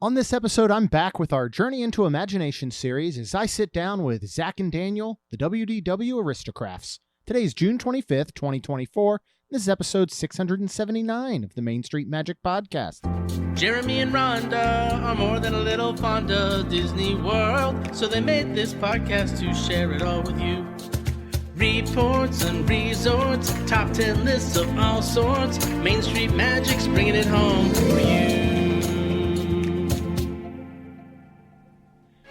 On this episode, I'm back with our Journey into Imagination series as I sit down with Zach and Daniel, the WDW Aristocrafts. Today is June 25th, 2024. This is episode 679 of the Main Street Magic Podcast. Jeremy and Rhonda are more than a little fond of Disney World, so they made this podcast to share it all with you. Reports and resorts, top 10 lists of all sorts, Main Street Magic's bringing it home for you.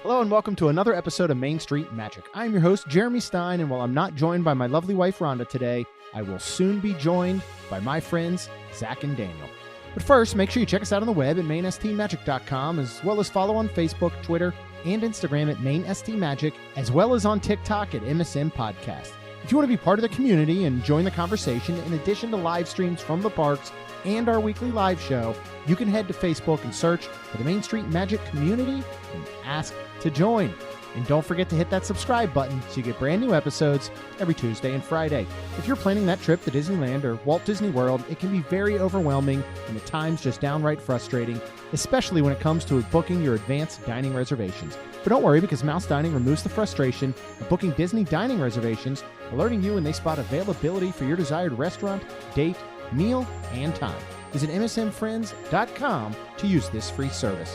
Hello and welcome to another episode of Main Street Magic. I'm your host, Jeremy Stein, and while I'm not joined by my lovely wife, Rhonda, today, I will soon be joined by my friends, Zach and Daniel. But first, make sure you check us out on the web at mainstmagic.com, as well as follow on Facebook, Twitter, and Instagram at mainstmagic, as well as on TikTok at MSM Podcast. If you want to be part of the community and join the conversation, in addition to live streams from the parks and our weekly live show, you can head to Facebook and search for the Main Street Magic community and ask to join. And don't forget to hit that subscribe button so you get brand new episodes every Tuesday and Friday. If you're planning that trip to Disneyland or Walt Disney World, it can be very overwhelming and at times just downright frustrating, especially when it comes to booking your advanced dining reservations. But don't worry, because Mouse Dining removes the frustration of booking Disney dining reservations, alerting you when they spot availability for your desired restaurant, date, meal, and time. Visit msmfriends.com to use this free service.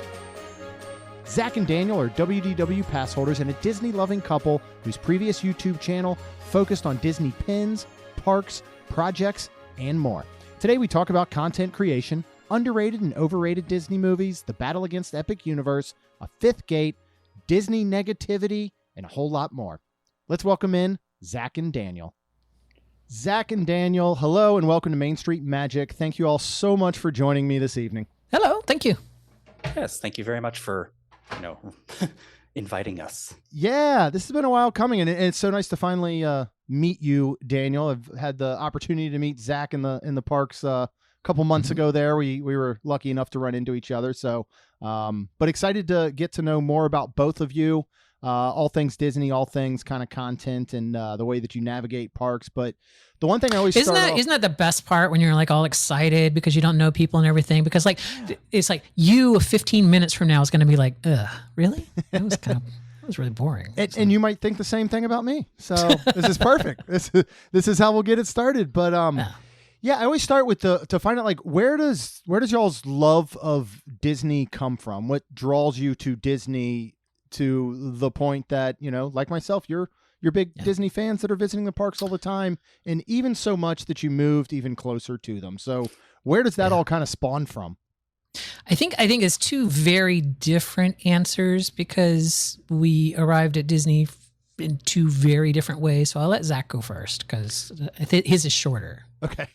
Zach and Daniel are WDW pass holders and a Disney-loving couple whose previous YouTube channel focused on Disney pins, parks, projects, and more. Today we talk about content creation, underrated and overrated Disney movies, the battle against the Epic Universe, a fifth gate, Disney negativity, and a whole lot more. Let's welcome in Zach and Daniel. Zach and Daniel, hello and welcome to Main Street Magic. Thank you all so much for joining me this evening. Hello, thank you. Yes, thank you very much for inviting us. Yeah, this has been a while coming, and it's so nice to finally meet you, Daniel. I've had the opportunity to meet Zach in the parks a couple months ago. There, we were lucky enough to run into each other. So, but excited to get to know more about both of you, all things Disney, all things kind of content, and the way that you navigate parks. But the one thing I always isn't that the best part when you're like all excited because you don't know people and everything? Because it's like you 15 minutes from now is going to be like, really? That was really boring. And you might think the same thing about me. So this is perfect. This is how we'll get it started. But yeah, I always start with to find out like where does y'all's love of Disney come from? What draws you to Disney to the point that, like myself, you're big Disney fans that are visiting the parks all the time, and even so much that you moved even closer to them. So where does that all kind of spawn from? I think it's two very different answers because we arrived at Disney in two very different ways. So I'll let Zach go first because his is shorter. Okay.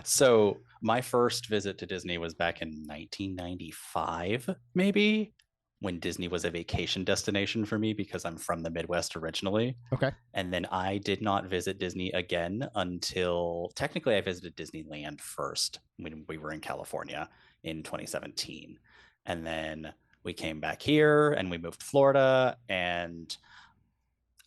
So my first visit to Disney was back in 1995, maybe, when Disney was a vacation destination for me because I'm from the Midwest originally. Okay. And then I did not visit Disney again until technically I visited Disneyland first when we were in California in 2017. And then we came back here and we moved to Florida, and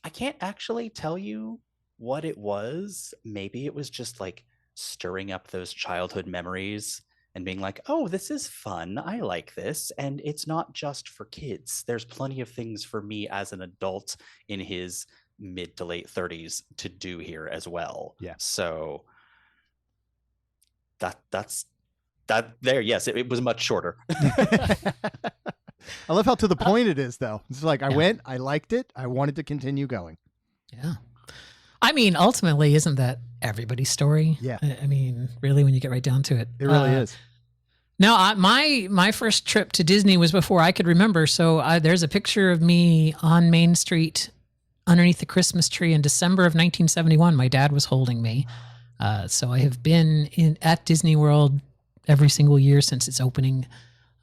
I can't actually tell you what it was. Maybe it was just like stirring up those childhood memories and being like, oh, this is fun. I like this. And it's not just for kids. There's plenty of things for me as an adult in his mid to late 30s to do here as well. Yeah. So that's that there. Yes, it was much shorter. I love how to the point it is, though. It's like I went, I liked it, I wanted to continue going. Yeah. I mean, ultimately, isn't that everybody's story? Yeah. I mean, really, when you get right down to it. It really is. No, my first trip to Disney was before I could remember. So there's a picture of me on Main Street underneath the Christmas tree in December of 1971. My dad was holding me. So I have been at Disney World every single year since its opening.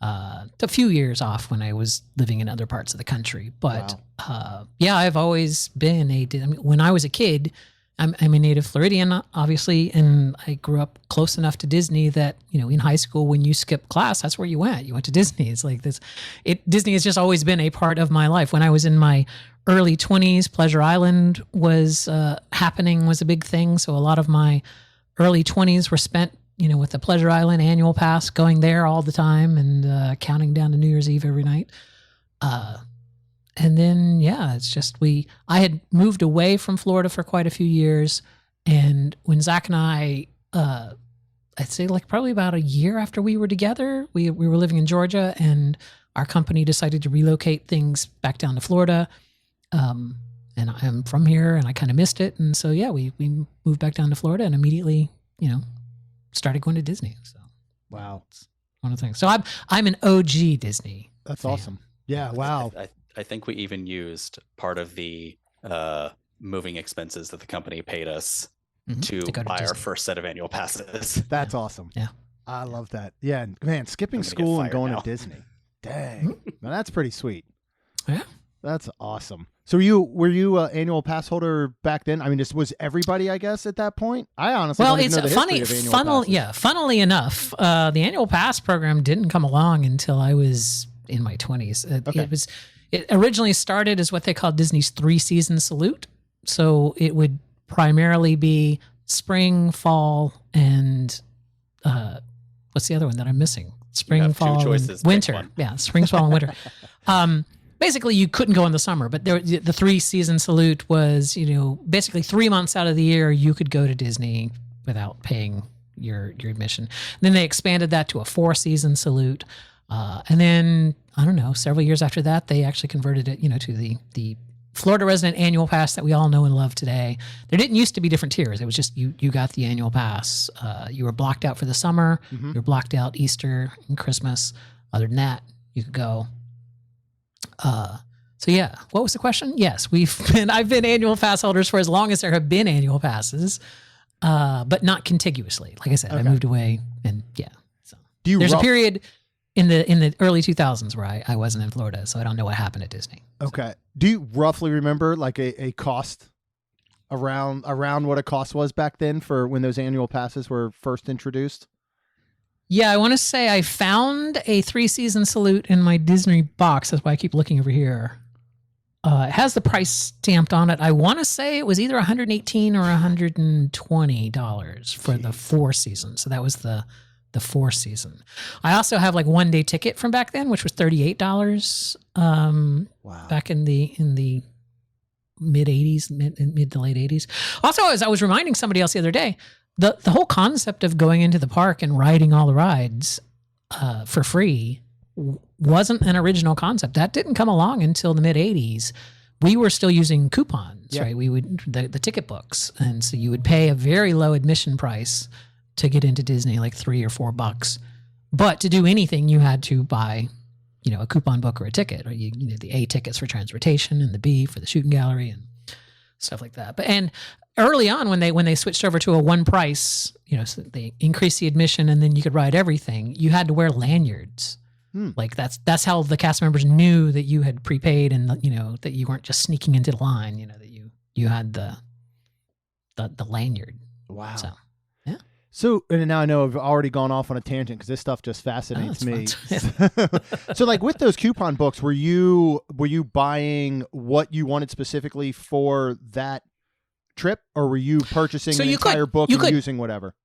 A few years off when I was living in other parts of the country. But yeah, I've always been when I was a kid, I'm a native Floridian, obviously, and I grew up close enough to Disney that, in high school, when you skipped class, that's where you went. You went to Disney. It's like this. Disney has just always been a part of my life. When I was in my early 20s, Pleasure Island was happening, was a big thing. So a lot of my early 20s were spent with the Pleasure Island annual pass, going there all the time and counting down to New Year's Eve every night. And then, it's just I had moved away from Florida for quite a few years. And when Zach and I, I'd say like probably about a year after we were together, we were living in Georgia, and our company decided to relocate things back down to Florida. And I'm from here, and I kind of missed it. And so, we moved back down to Florida and immediately, started going to Disney. So Wow. it's one of the things. So I'm an OG Disney. That's fan. awesome. Yeah. Wow. I think we even used part of the moving expenses that the company paid us to go to buy our Disney. first set of annual passes. That's awesome. Yeah. I love that. Yeah. Man, skipping I'm gonna get school and fired going now. to Disney. Dang. Now that's pretty sweet. Yeah. That's awesome. So were you an annual pass holder back then? I mean, was everybody, I guess, at that point? I honestly don't even know the history of annual passes. Funnily enough, the annual pass program didn't come along until I was in my 20s. It originally started as what they called Disney's 3-season salute. So it would primarily be spring, fall, and what's the other one that I'm missing? Spring, have two fall, choices, and pick winter. one. Yeah, spring, fall, and winter. Basically, you couldn't go in the summer, but the 3-season salute was, basically 3 months out of the year you could go to Disney without paying your admission. And then they expanded that to a 4-season salute. And then, I don't know, several years after that, they actually converted it, to the Florida resident annual pass that we all know and love today. There didn't used to be different tiers. It was just you got the annual pass. You were blocked out for the summer. You were blocked out Easter and Christmas. Other than that, you could go. What was the question? Yes, I've been annual pass holders for as long as there have been annual passes, but not contiguously. Like I said, I moved away, and so there's a period in the early 2000s where I wasn't in Florida, so I don't know what happened at Disney. Okay. Do you roughly remember like a cost around what a cost was back then for when those annual passes were first introduced? Yeah, I want to say I found a 3-season salute in my Disney box. That's why I keep looking over here. It has the price stamped on it. I want to say it was either $118 or $120 for the 4 seasons. So that was the 4 season. I also have like 1-day ticket from back then, which was $38. Wow. Back in the mid 80s, mid to late 80s. Also, as I was reminding somebody else the other day, the whole concept of going into the park and riding all the rides for free wasn't an original concept. That didn't come along until the mid 80s. We were still using coupons, right? We would the ticket books, and so you would pay a very low admission price to get into Disney, like $3 or $4. But to do anything, you had to buy, a coupon book or a ticket, or you the A tickets for transportation and the B for the shooting gallery and stuff like that. And early on, when they switched over to a one price, so they increased the admission and then you could ride everything, you had to wear lanyards. Like that's how the cast members knew that you had prepaid and that you weren't just sneaking into the line. That you had the lanyard. Wow. So So, and now I know I've already gone off on a tangent because this stuff just fascinates me. So, like with those coupon books, were you buying what you wanted specifically for that trip, or were you purchasing the entire book and using whatever?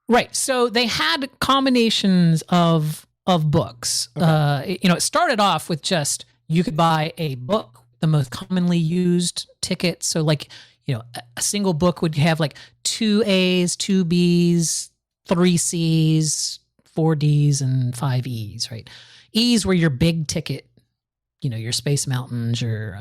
Right. So they had combinations of books. Okay. It started off with just you could buy a book, the most commonly used tickets. So like, a single book would have like 2 A's, 2 B's, 3 C's, 4 D's, and 5 E's, right? E's were your big ticket, your Space Mountains, your,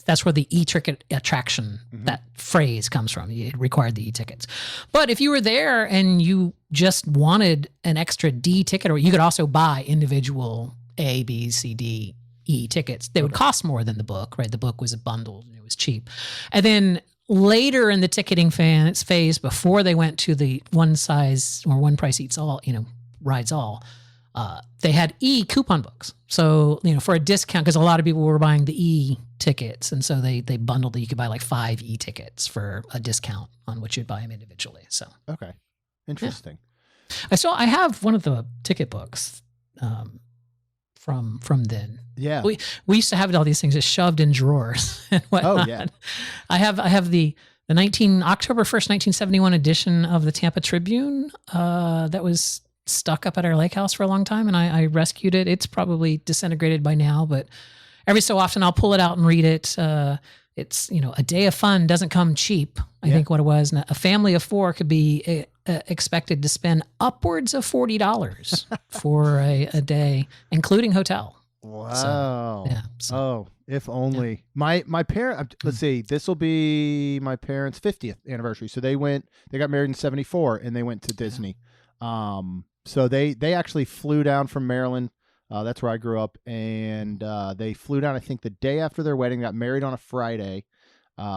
that's where the e-ticket attraction, that phrase comes from. It required the e-tickets. But if you were there and you just wanted an extra D ticket, or you could also buy individual A, B, C, D, E tickets, they would cost more than the book, right? The book was a bundle and it was cheap. And then later in the ticketing phase, before they went to the one size or one price eats all, rides all, they had E coupon books. So, for a discount, because a lot of people were buying the E tickets. And so they bundled it. You could buy like 5 E tickets for a discount on what you'd buy them individually. So, okay. Interesting. Yeah. I have one of the ticket books, from then. Yeah. We used to have all these things just shoved in drawers and whatnot. Oh yeah. I have the October 1st, 1971 edition of the Tampa Tribune that was stuck up at our lake house for a long time, and I rescued it. It's probably disintegrated by now, but every so often I'll pull it out and read it. It's, a day of fun doesn't come cheap, I think what it was. And a family of 4 could be expected to spend upwards of $40 for a day, including hotel. Wow. So, oh, if only. My parent, let's see, this will be my parents' 50th anniversary. So they got married in 74 and they went to Disney. So they actually flew down from Maryland. That's where I grew up. And they flew down, I think, the day after their wedding, got married on a Friday,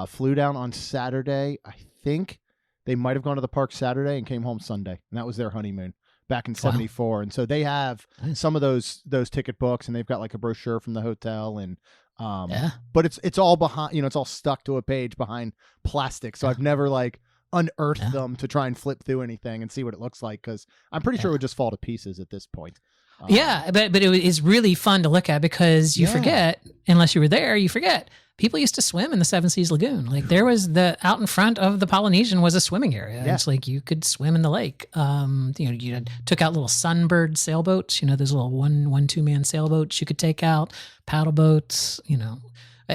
flew down on Saturday. I think they might have gone to the park Saturday and came home Sunday. And that was their honeymoon back in 74. Wow. And so they have some of those ticket books, and they've got like a brochure from the hotel, and but it's all behind, it's all stuck to a page behind plastic. So I've never like unearthed them to try and flip through anything and see what it looks like, because I'm pretty sure it would just fall to pieces at this point. But it is really fun to look at, because you forget, unless you were there, you forget. People used to swim in the Seven Seas Lagoon. Like, there was out in front of the Polynesian was a swimming area. Yeah. It's like you could swim in the lake. You took out little Sunbird sailboats. Those little 2-man sailboats you could take out, paddle boats.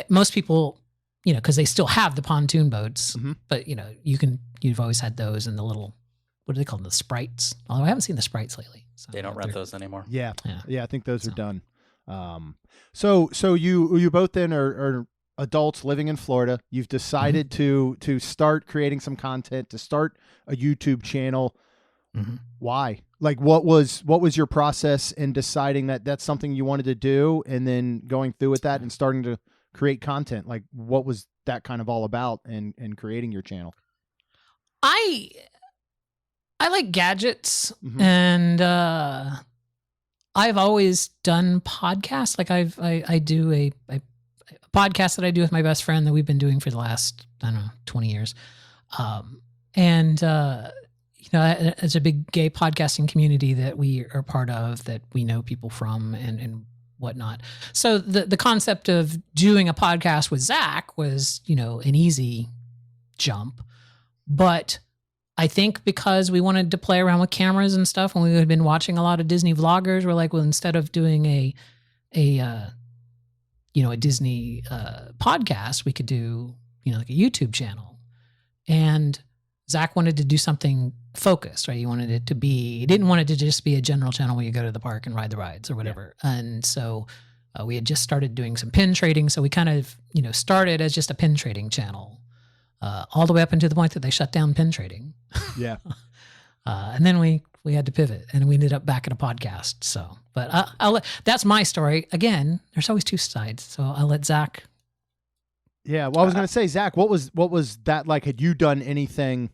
Most people, because they still have the pontoon boats, but you've always had those and the little, what do they call them? The Sprites. Although I haven't seen the Sprites lately. So they don't rent those anymore. Yeah. I think those are done. So you both then are adults living in Florida. You've decided to start creating some content, to start a YouTube channel. Why? Like, what was your process in deciding that that's something you wanted to do, and then going through with that and starting to create content? Like, what was that kind of all about in creating your channel? I like gadgets, and I've always done podcasts. Like I do a podcast that I do with my best friend that we've been doing for the last, 20 years. It's a big gay podcasting community that we are part of, that we know people from and whatnot. So the concept of doing a podcast with Zach was, an easy jump. But I think because we wanted to play around with cameras and stuff, and we had been watching a lot of Disney vloggers, we're like, well, instead of doing a Disney podcast, we could do, like a YouTube channel. And Zach wanted to do something focused, right? He didn't want it to just be a general channel where you go to the park and ride the rides or whatever. Yeah. And so we had just started doing some pin trading. So we kind of, started as just a pin trading channel, all the way up until the point that they shut down pin trading. Yeah. And then we had to pivot, and we ended up back at a podcast. So, but that's my story. Again, there's always two sides. So I'll let Zach. Yeah. Well, I was going to say, Zach, what was that like? Had you done anything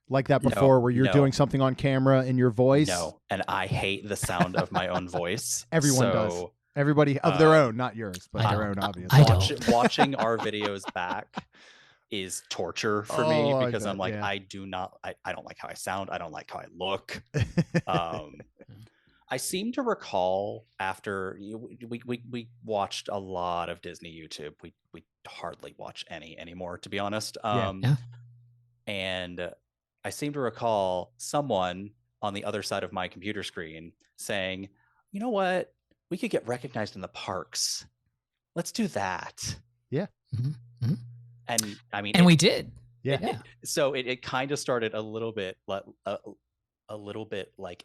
like that before, where you're doing something on camera in your voice? No. And I hate the sound of my own voice. Everyone does. Everybody of their own, not yours, but their own, obviously. Watching our videos back is torture for me, because I'm like, I don't like how I sound. I don't like how I look. I seem to recall after we watched a lot of Disney YouTube. We hardly watch any anymore, to be honest. And I seem to recall someone on the other side of my computer screen saying, you know what? We could get recognized in the parks. Let's do that. Yeah. Mm-hmm. And I mean, we did. Yeah. So it kind of started a little bit like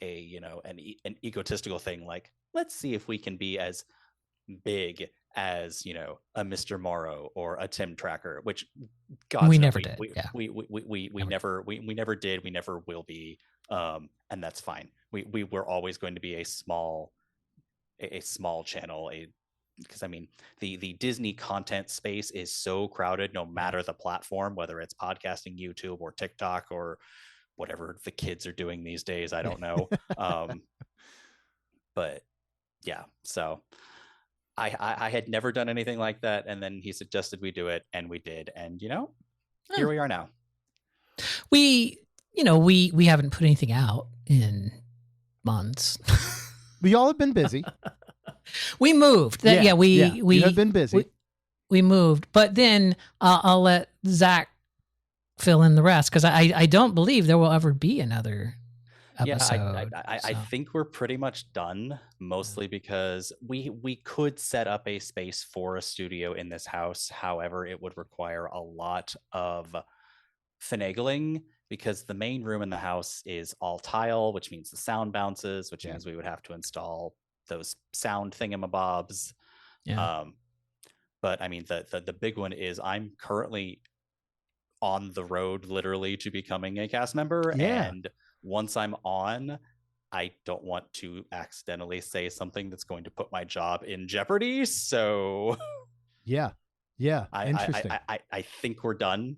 an egotistical thing. Like, let's see if we can be as big as, a Mr. Morrow or a Tim Tracker, which we never did. We never did. We never will be. And that's fine. We were always going to be a small channel, because I mean, the Disney content space is so crowded, no matter the platform, whether it's podcasting, YouTube, or TikTok, or whatever the kids are doing these days. I don't know. But yeah, so I had never done anything like that. And then he suggested we do it, and we did. And, here we are now. We haven't put anything out in months. We all have been busy. We moved. We have been busy. We moved, but then I'll let Zach fill in the rest, because I don't believe there will ever be another episode. I think we're pretty much done, mostly because we could set up a space for a studio in this house. However, it would require a lot of finagling, because the main room in the house is all tile, which means the sound bounces, which means we would have to install those sound thingamabobs. But I mean, the big one is I'm currently on the road literally to becoming a cast member. And once I'm on, I don't want to accidentally say something that's going to put my job in jeopardy. So Interesting. I think we're done.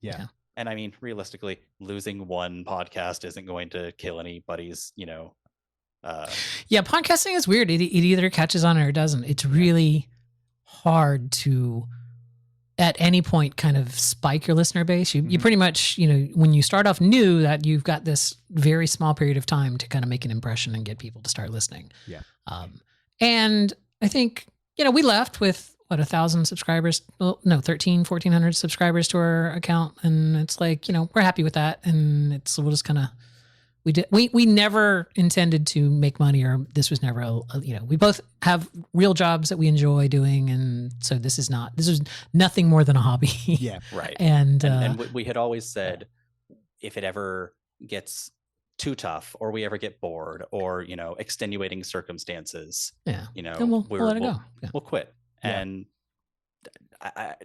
Yeah. And I mean, realistically, losing one podcast isn't going to kill anybody's, podcasting is weird. It either catches on or it doesn't. It's really hard to, at any point, kind of spike your listener base. You pretty much, when you start off new, that you've got this very small period of time to kind of make an impression and get people to start listening. Yeah. And I think, we left with 1,000 subscribers, 1,400 subscribers to our account. And it's like, we're happy with that. And we'll just kind of, we never intended to make money, or this was never we both have real jobs that we enjoy doing. And so this is nothing more than a hobby. Yeah. Right. And we had always said, if it ever gets too tough, or we ever get bored, or, extenuating circumstances, then we'll let it go. Yeah. We'll quit. And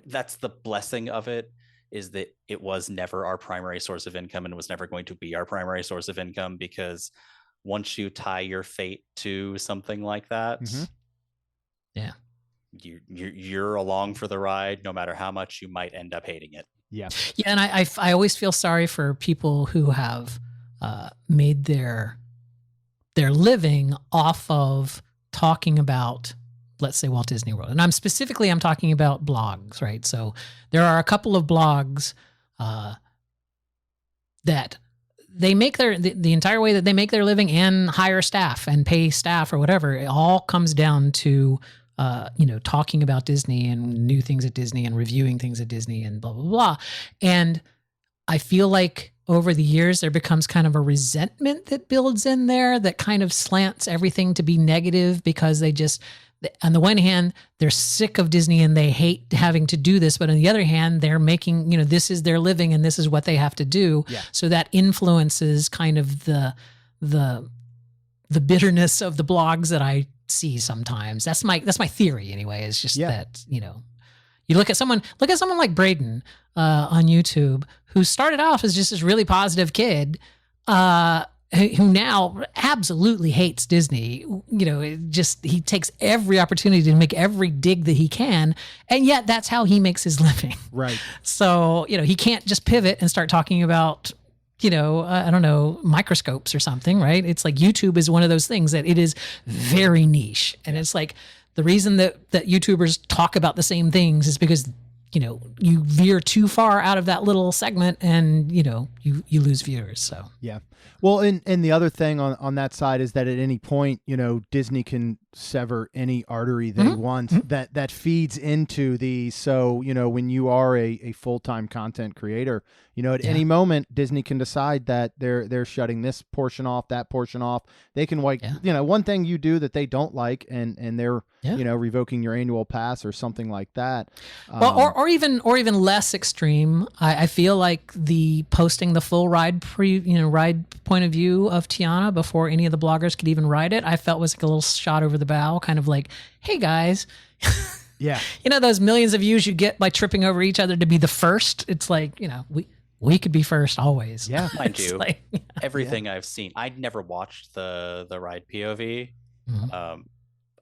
that's the blessing of it, is that it was never our primary source of income and was never going to be our primary source of income, because once you tie your fate to something like that, you're along for the ride, no matter how much you might end up hating it. Yeah. And I always feel sorry for people who have made their living off of talking about, let's say, Walt Disney World. And I'm talking about blogs, right? So there are a couple of blogs that they make the entire way that they make their living and hire staff and pay staff or whatever. It all comes down to, talking about Disney and new things at Disney and reviewing things at Disney and blah, blah, blah. And I feel like over the years, there becomes kind of a resentment that builds in there that kind of slants everything to be negative, because they just, on the one hand, they're sick of Disney and they hate having to do this. But on the other hand, they're making, this is their living and this is what they have to do. Yeah. So that influences kind of the bitterness of the blogs that I see sometimes. That's my theory anyway, is just that, you look at someone like Braden on YouTube, who started off as just this really positive kid, who now absolutely hates Disney. He takes every opportunity to make every dig that he can, and yet that's how he makes his living. Right. So, he can't just pivot and start talking about, I don't know, microscopes or something, right? It's like YouTube is one of those things that it is very niche. And it's like the reason that YouTubers talk about the same things is because, you veer too far out of that little segment and, you lose viewers. So, yeah. Well, and the other thing on that side is that at any point, Disney can sever any artery they want that feeds into the, so, when you are a full-time content creator, at any moment, Disney can decide that they're shutting this portion off, that portion off. They can one thing you do that they don't like, and they're, revoking your annual pass or something like that. Well, or even less extreme. I feel like the posting the full ride ride point of view of Tiana before any of the bloggers could even ride it, I felt was like a little shot over the bow, kind of like, hey guys. Yeah. Those millions of views you get by tripping over each other to be the first. It's like, we could be first always. Yeah. Mind you, everything I've seen, I'd never watched the ride POV.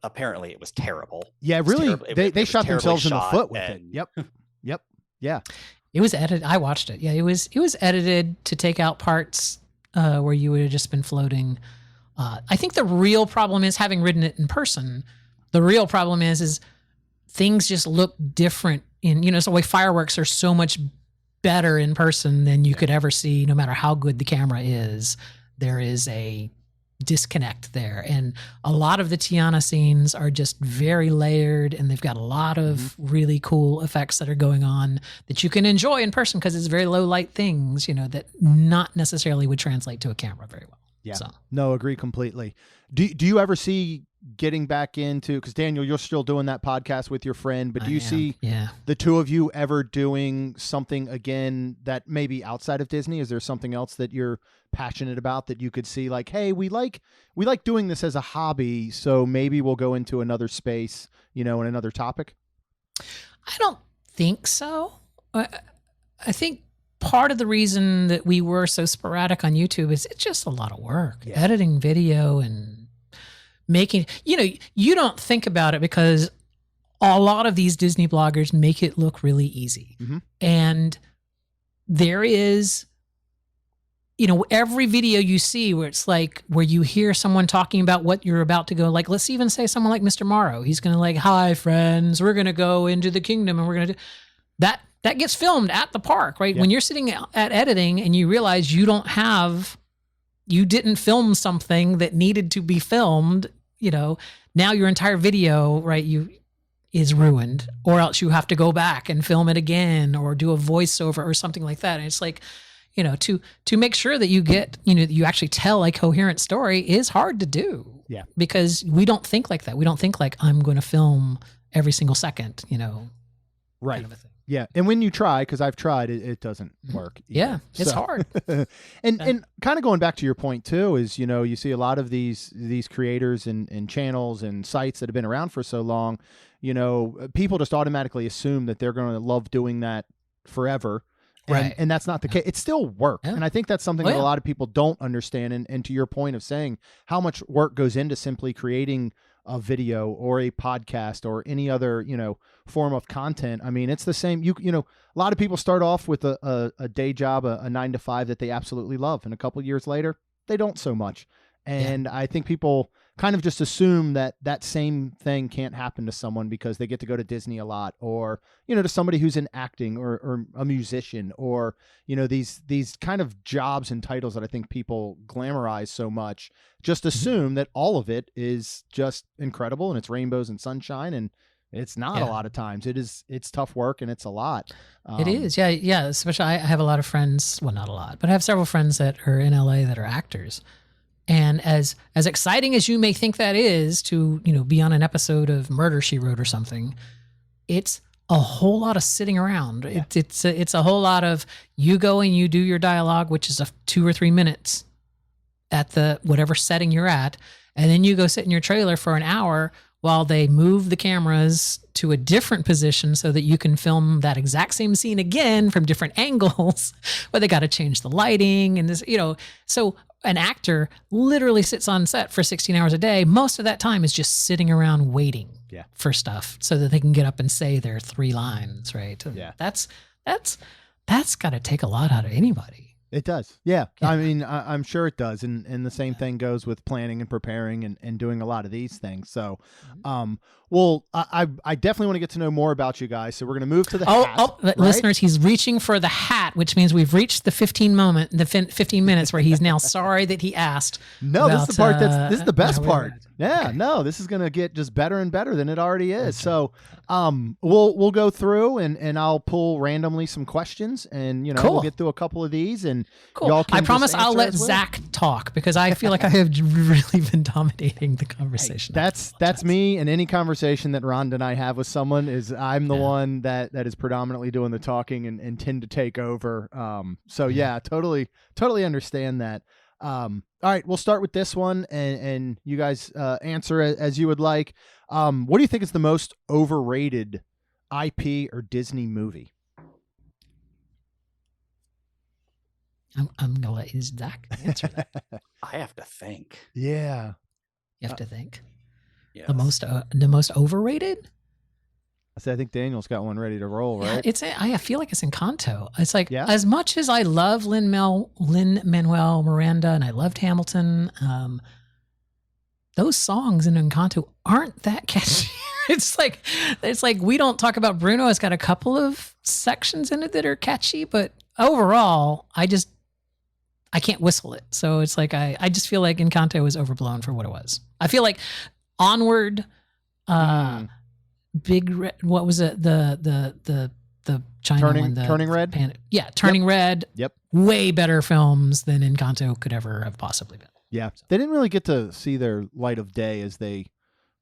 Apparently it was terrible. Yeah, really. They shot themselves in the foot with it. Yep. Yeah. It was edited. I watched it. Yeah, it was edited to take out parts where you would have just been floating. I think the real problem is, having ridden it in person, the real problem is things just look different in, so like fireworks are so much better in person than you could ever see, no matter how good the camera is. There is a disconnect there. And a lot of the Tiana scenes are just very layered, and they've got a lot of really cool effects that are going on that you can enjoy in person because it's very low light things, that not necessarily would translate to a camera very well. Yeah. So. No, agree completely. Do you ever see getting back into, because Daniel, you're still doing that podcast with your friend, but do you see the two of you ever doing something again that maybe outside of Disney? Is there something else that you're passionate about that you could see like, hey, we like doing this as a hobby, so maybe we'll go into another space, in another topic? I don't think so. I think part of the reason that we were so sporadic on YouTube is it's just a lot of work. Yeah. Editing video and making, you don't think about it because a lot of these Disney bloggers make it look really easy. Mm-hmm. And there is, every video you see where it's like, where you hear someone talking about what you're about to go, like, let's even say someone like Mr. Morrow, he's going to like, hi friends, we're going to go into the kingdom and we're going to do that. That gets filmed at the park, right? Yeah. When you're sitting at editing and you realize you didn't film something that needed to be filmed, now your entire video, right, is ruined, or else you have to go back and film it again or do a voiceover or something like that. And it's like, to make sure that you get, you actually tell a coherent story is hard to do. Yeah. Because we don't think like that. We don't think like, I'm going to film every single second, right. Kind of a thing. Yeah, and when you try, because I've tried, it doesn't work either. Yeah, it's hard. and kind of going back to your point too is, you see a lot of these creators and channels and sites that have been around for so long, people just automatically assume that they're going to love doing that forever. Right. And that's not the case. It's still work. Yeah. And I think that's something that a lot of people don't understand. And to your point of saying how much work goes into simply creating a video or a podcast or any other, form of content. I mean, it's the same. A lot of people start off with a day job, a 9-to-5 that they absolutely love. And a couple of years later, they don't so much. And I think people kind of just assume that same thing can't happen to someone because they get to go to Disney a lot, or, to somebody who's in acting or a musician, or, these kind of jobs and titles that I think people glamorize so much, just assume that all of it is just incredible and it's rainbows and sunshine. And it's not a lot of times. It's tough work and it's a lot. It is. Yeah. Yeah. Especially I have a lot of friends, well, not a lot, but I have several friends that are in LA that are actors. And as exciting as you may think that is to, be on an episode of Murder, She Wrote or something, it's a whole lot of sitting around. Yeah. It's a whole lot of you go and you do your dialogue, which is 2 or 3 minutes at the whatever setting you're at. And then you go sit in your trailer for an hour while they move the cameras to a different position so that you can film that exact same scene again from different angles, but they got to change the lighting and this, so an actor literally sits on set for 16 hours a day. Most of that time is just sitting around waiting for stuff so that they can get up and say their 3 lines, right? Yeah. That's got to take a lot out of anybody. It does. Yeah. I mean, I'm sure it does. And the same thing goes with planning and preparing and doing a lot of these things. So, well, I definitely want to get to know more about you guys. So we're going to move to the hat. Right? Listeners, he's reaching for the hat, which means we've reached the 15 minutes where he's now sorry that he asked. No, this is the part this is the best part. Yeah, no, this is going to get just better and better than it already is. So, we'll go through and I'll pull randomly some questions and, cool. We'll get through a couple of these and cool. Y'all can I promise just I'll let well. Zach talk because I feel like I have really been dominating the conversation. Hey, that's me, and any conversation that Rhonda and I have with someone is I'm the one that is predominantly doing the talking and tend to take over. So totally understand that. All right, we'll start with this one and you guys answer as you would like. What do you think is the most overrated IP or Disney movie? I'm going to let Zach answer that. I have to think. Yeah. You have to think. Yes. The most overrated? I think Daniel's got one ready to roll, right? I feel like it's Encanto. It's like, as much as I love Lin-Manuel Miranda and I loved Hamilton, those songs in Encanto aren't that catchy. It's like we don't talk about Bruno. It's got a couple of sections in it that are catchy, but overall, I I can't whistle it. So it's like I just feel like Encanto was overblown for what it was. I feel like Onward, Big Red, what was it? The China one, Turning Red. Turning Red. Yep. Way better films than Encanto could ever have possibly been. Yeah, they didn't really get to see their light of day as they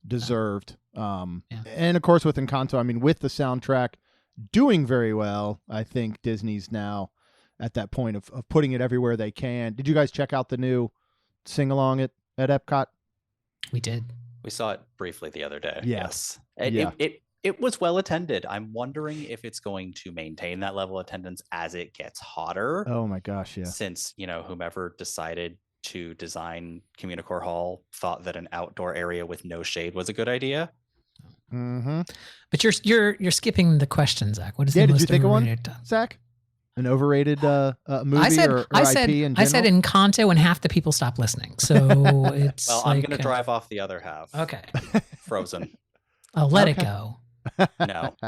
deserved. And of course, with Encanto, I mean, with the soundtrack doing very well, I think Disney's now at that point of putting it everywhere they can. Did you guys check out the new sing along at Epcot? We did. We saw it briefly the other day. Yeah. Yes. Yeah. It was well attended. I'm wondering if it's going to maintain that level of attendance as it gets hotter. Oh my gosh, yeah. Since, whomever decided to design Communicore Hall thought that an outdoor area with no shade was a good idea. Mm-hmm. But you're skipping the question, Zach. What is the most did you think of one, overrated? Zach? An overrated movie I said, or I IP said, in general? I said Encanto, and half the people stopped listening. So it's Well, I'm going to drive off the other half. Okay. Frozen. I'll let it go.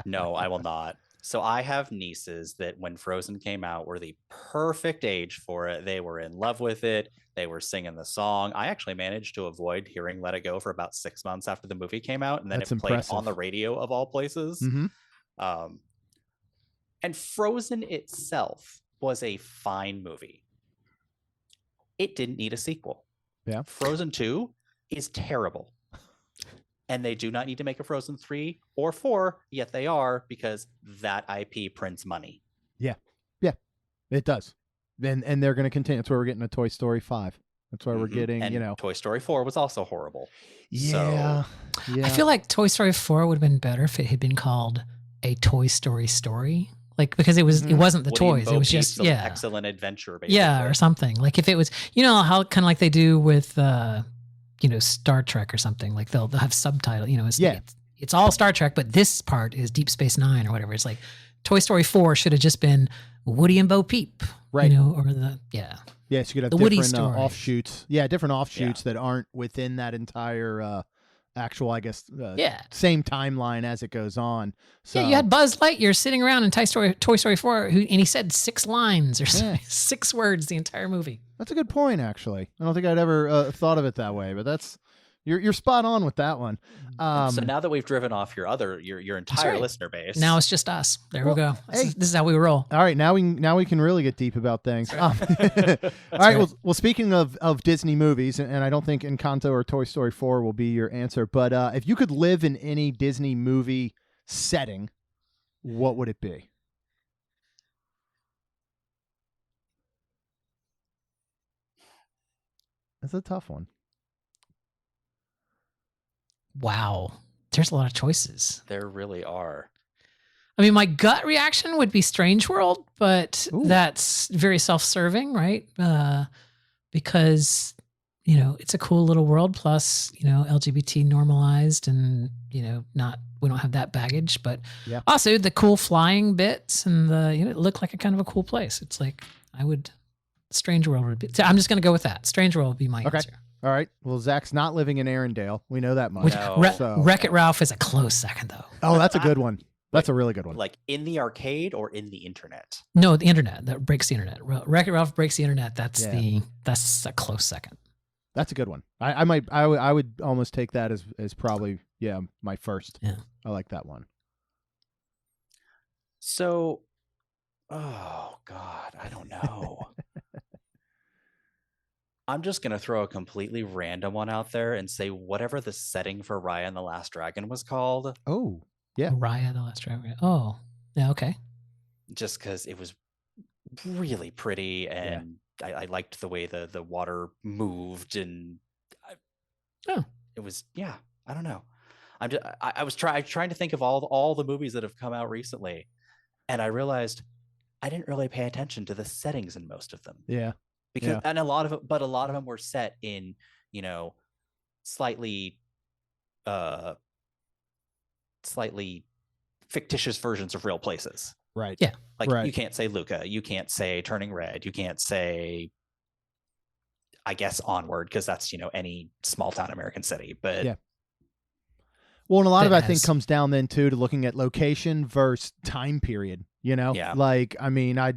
No, I will not. So I have nieces that when Frozen came out were the perfect age for it. They were in love with it. They were singing the song. I actually managed to avoid hearing Let It Go for about 6 months after the movie came out. And then That's it played impressive. on the radio of all places. Mm-hmm. And Frozen itself was a fine movie. It didn't need a sequel. Yeah. Frozen 2 is terrible. And they do not need to make a Frozen 3 or 4, yet they are, because that IP prints money. Yeah, it does. And they're going to continue. That's where we're getting a Toy Story 5. That's why we're getting, and Toy Story 4 was also horrible. Yeah. I feel like Toy Story 4 would have been better if it had been called a Toy Story story. Like, because it wasn't the Woody toys. and It was Bo just, Peep's excellent adventure, basically. Yeah, or something. Like if it was, how kind of like they do with, Star Trek or something. Like they'll have subtitle, it's all Star Trek, but this part is Deep Space Nine or whatever. It's like Toy Story 4 should have just been Woody and Bo Peep, right? Or Yes, you could have the Woody different story. offshoots. Yeah, different offshoots that aren't within that entire actual, I guess, same timeline as it goes on. So you had Buzz Lightyear sitting around in Toy Story 4, and he said 6 lines or 6 words the entire movie. That's a good point, actually. I don't think I'd ever thought of it that way, but that's you're spot on with that one. So now that we've driven off your entire right. listener base, now it's just us. There we go. Hey. This is how we roll. All right, now we can really get deep about things. All right. Well, speaking of Disney movies, and I don't think Encanto or Toy Story 4 will be your answer, but if you could live in any Disney movie setting, what would it be? That's a tough one. Wow. There's a lot of choices. There really are. I mean, my gut reaction would be Strange World, but that's very self-serving, right? Because, it's a cool little world. Plus, LGBT normalized and, we don't have that baggage, but also the cool flying bits and it looked like a kind of a cool place. It's like, Strange World would be, so I'm just going to go with that. Strange World would be my answer. All right. Well, Zach's not living in Arendelle. We know that much. Wreck-It Ralph is a close second, though. Oh, that's a good one. That's a really good one. Like in the arcade or in the internet? No, the internet. That breaks the internet. Wreck-It Ralph breaks the internet. That's a close second. That's a good one. I would almost take that as probably my first. Yeah. I like that one. So, oh God, I don't know. I'm just going to throw a completely random one out there and say whatever the setting for Raya and the Last Dragon was called. Oh, yeah. Raya the Last Dragon. Oh, yeah, okay. Just because it was really pretty and I liked the way the water moved and it was, I don't know. I was trying to think of all the movies that have come out recently, and I realized I didn't really pay attention to the settings in most of them. Yeah. Because and a lot of them were set in, slightly fictitious versions of real places. Right. Yeah. Like you can't say Luca, you can't say Turning Red, you can't say, I guess, Onward, because that's, any small town American city. But Well, and a lot of it, that I think, has- comes down then too to looking at location versus time period. You know, Yeah. like I mean, I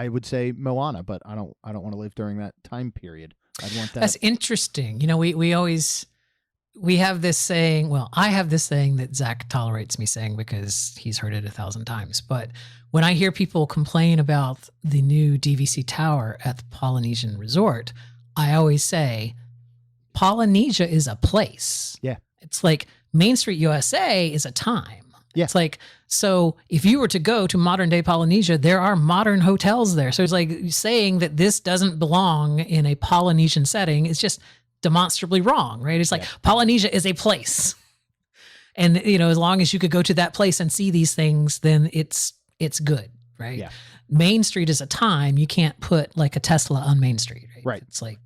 would say Moana, but I don't want to live during that time period. I'd want that. That's interesting. You know, we have this saying. Well, I have this saying that Zach tolerates me saying because he's heard it 1,000 times. But when I hear people complain about the new DVC tower at the Polynesian Resort, I always say Polynesia is a place. Yeah. It's like Main Street USA is a time. Yeah. It's like, so if you were to go to modern day Polynesia, there are modern hotels there. So it's like saying that this doesn't belong in a Polynesian setting is just demonstrably wrong, right? It's like Polynesia is a place. And, you know, as long as you could go to that place and see these things, then it's good, right? Yeah. Main Street is a time. You can't put like a Tesla on Main Street, right? Right. It's like,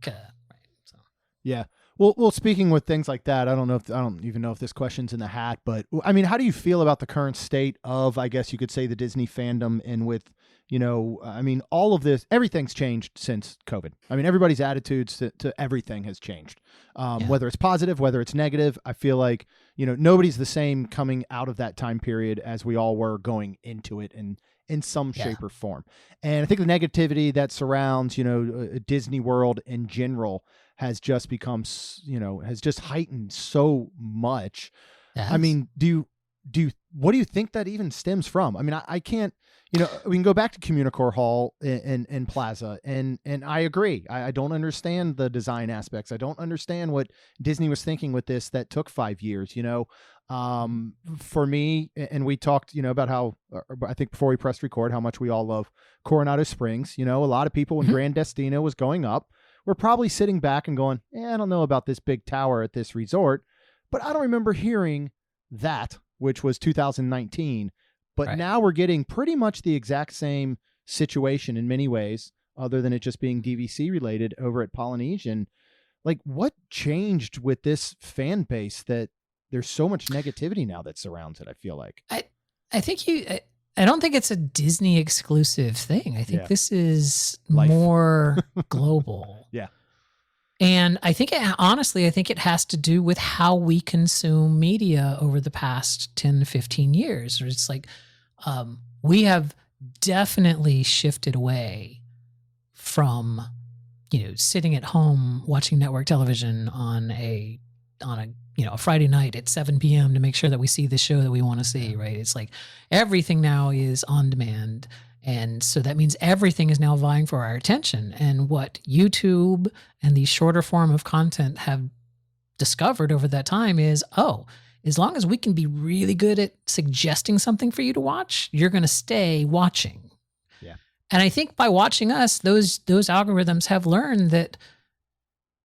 Yeah. Well, speaking with things like that, I don't even know if this question's in the hat, but I mean, how do you feel about the current state of, I guess you could say, the Disney fandom, and with, you know, I mean, all of this, everything's changed since COVID. I mean, everybody's attitudes to everything has changed, whether it's positive, whether it's negative. I feel like, you know, nobody's the same coming out of that time period as we all were going into it in some shape or form. And I think the negativity that surrounds, you know, Disney World in general has just become, you know, has just heightened so much. yes. I mean, what do you think that even stems from? I mean, I can't, you know, we can go back to Communicore Hall in Plaza, and I agree. I don't understand the design aspects. I don't understand what Disney was thinking with this that took 5 years, you know. For me, and we talked, you know, about how, I think before we pressed record, how much we all love Coronado Springs. You know, a lot of people, when Grand Destino was going up, were probably sitting back and going, I don't know about this big tower at this resort, but I don't remember hearing that, which was 2019. But Right. now we're getting pretty much the exact same situation in many ways, other than it just being DVC related over at Polynesian. Like, what changed with this fan base that there's so much negativity now that surrounds it? I feel like. I think I don't think it's a Disney exclusive thing. I think Yeah. this is Life. more global. Yeah. And I think honestly, I think it has to do with how we consume media over the past 10 to 15 years. It's like we have definitely shifted away from, you know, sitting at home watching network television on a you know, a Friday night at 7 p.m. to make sure that we see the show that we want to see, right? It's like everything now is on demand. And so that means everything is now vying for our attention. And what YouTube and the shorter form of content have discovered over that time is, as long as we can be really good at suggesting something for you to watch, you're going to stay watching. Yeah. And I think by watching us, those algorithms have learned that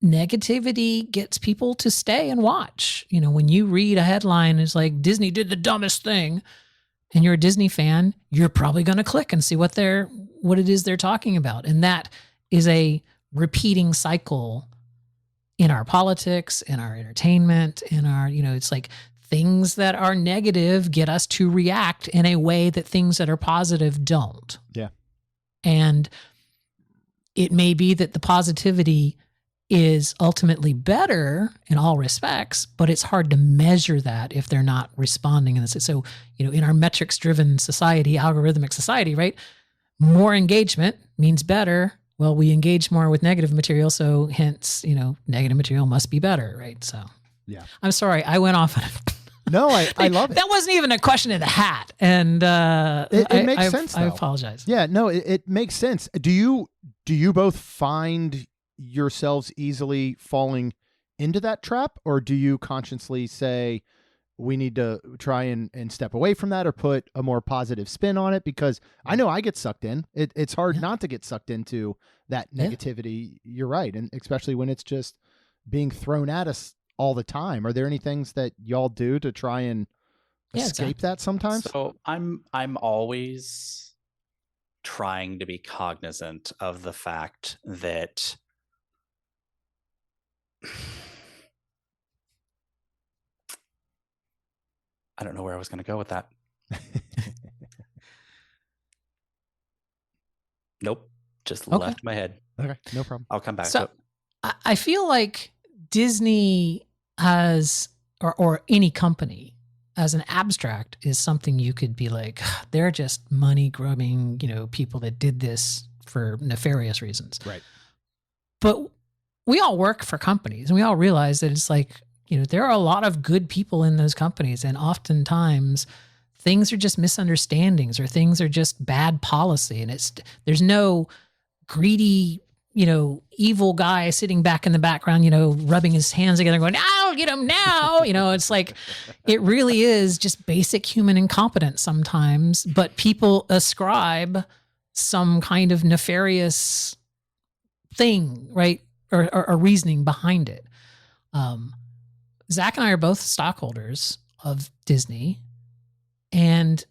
negativity gets people to stay and watch. You know, when you read a headline, it's like Disney did the dumbest thing, and you're a Disney fan, you're probably going to click and see what it is they're talking about. And that is a repeating cycle in our politics, in our entertainment, in our, you know, it's like things that are negative get us to react in a way that things that are positive don't. Yeah. And it may be that the positivity is ultimately better in all respects, but it's hard to measure that if they're not responding in this. So, you know, in our metrics driven society, algorithmic society, right? More engagement means better. Well, we engage more with negative material. So hence, you know, negative material must be better, right? So Yeah. I'm sorry. I went off. No, I love it. That wasn't even a question in the hat. And It makes sense, I though. apologize. Yeah, no, it makes sense. Do you both find yourselves easily falling into that trap, or do you consciously say we need to try and step away from that or put a more positive spin on it? Because I know I get sucked in. It's hard not to get sucked into that negativity. You're right. And especially when it's just being thrown at us all the time. Are there any things that y'all do to try and escape that sometimes? So I'm always trying to be cognizant of the fact that I don't know where I was going to go with that. Nope. Just left my head. Okay, no problem. I'll come back So to it. I feel like Disney has or any company as an abstract is something you could be like, they're just money grubbing, people that did this for nefarious reasons. Right. But we all work for companies and we all realize that it's like, there are a lot of good people in those companies. And oftentimes things are just misunderstandings or things are just bad policy. And there's no greedy, evil guy sitting back in the background, rubbing his hands together going, I'll get him now. It's like, it really is just basic human incompetence sometimes, but people ascribe some kind of nefarious thing, right? Or reasoning behind it. Zach and I are both stockholders of Disney. And,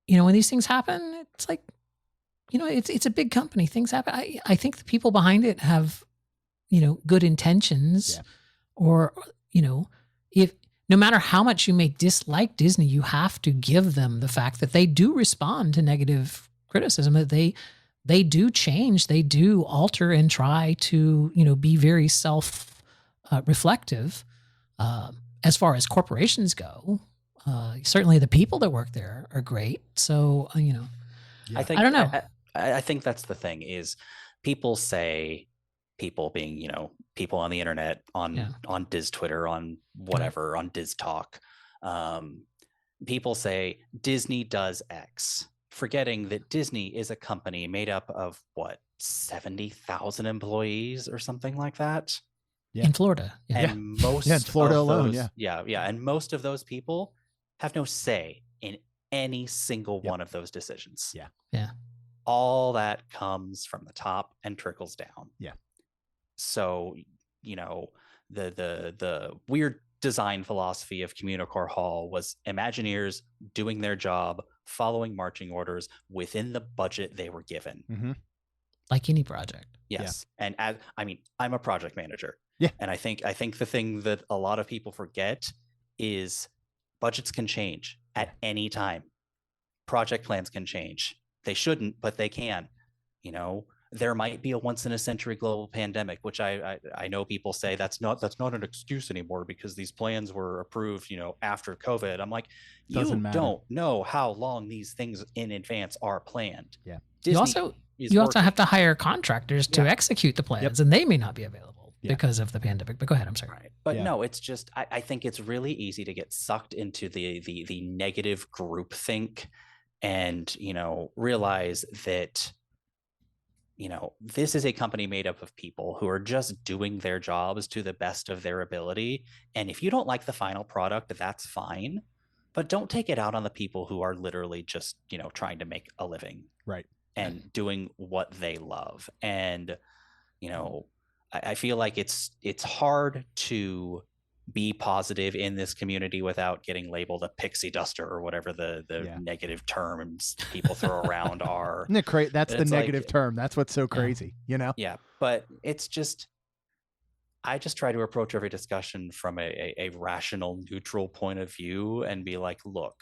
when these things happen, it's like, it's a big company. Things happen. I think the people behind it have, good intentions or, if no matter how much you may dislike Disney, you have to give them the fact that they do respond to negative criticism, that they do change, they do alter and try to, be very self-reflective. As far as corporations go, certainly the people that work there are great. So, I don't know. I think that's the thing is people say, people being, people on the internet, on Diz Twitter, on whatever, on Diz Talk, people say Disney does X, forgetting that Disney is a company made up of 70,000 employees or something like that. Yeah. In Florida. And most in Florida of alone, those, and most of those people have no say in any single one of those decisions. Yeah. All that comes from the top and trickles down. Yeah. So, the weird design philosophy of Communicore Hall was Imagineers doing their job, following marching orders within the budget they were given. Mm-hmm. Like any project. Yes. Yeah. And I'm a project manager. Yeah. And I think the thing that a lot of people forget is budgets can change at any time. Project plans can change. They shouldn't, but they can. There might be a once in a century global pandemic, which I know people say that's not an excuse anymore because these plans were approved, after COVID. I'm like, don't know how long these things in advance are planned. Yeah. Disney you also have to hire contractors to execute the plans, and they may not be available because of the pandemic. But go ahead, I'm sorry. Right. But no, it's just I think it's really easy to get sucked into the negative groupthink and realize that this is a company made up of people who are just doing their jobs to the best of their ability. And if you don't like the final product, that's fine. But don't take it out on the people who are literally just, trying to make a living. Right. And doing what they love. And, I feel like it's hard to be positive in this community without getting labeled a pixie duster or whatever the negative terms people throw around are. Isn't it crazy? That's the negative term. That's what's so crazy, Yeah, but it's just, I just try to approach every discussion from a rational, neutral point of view and be like, look,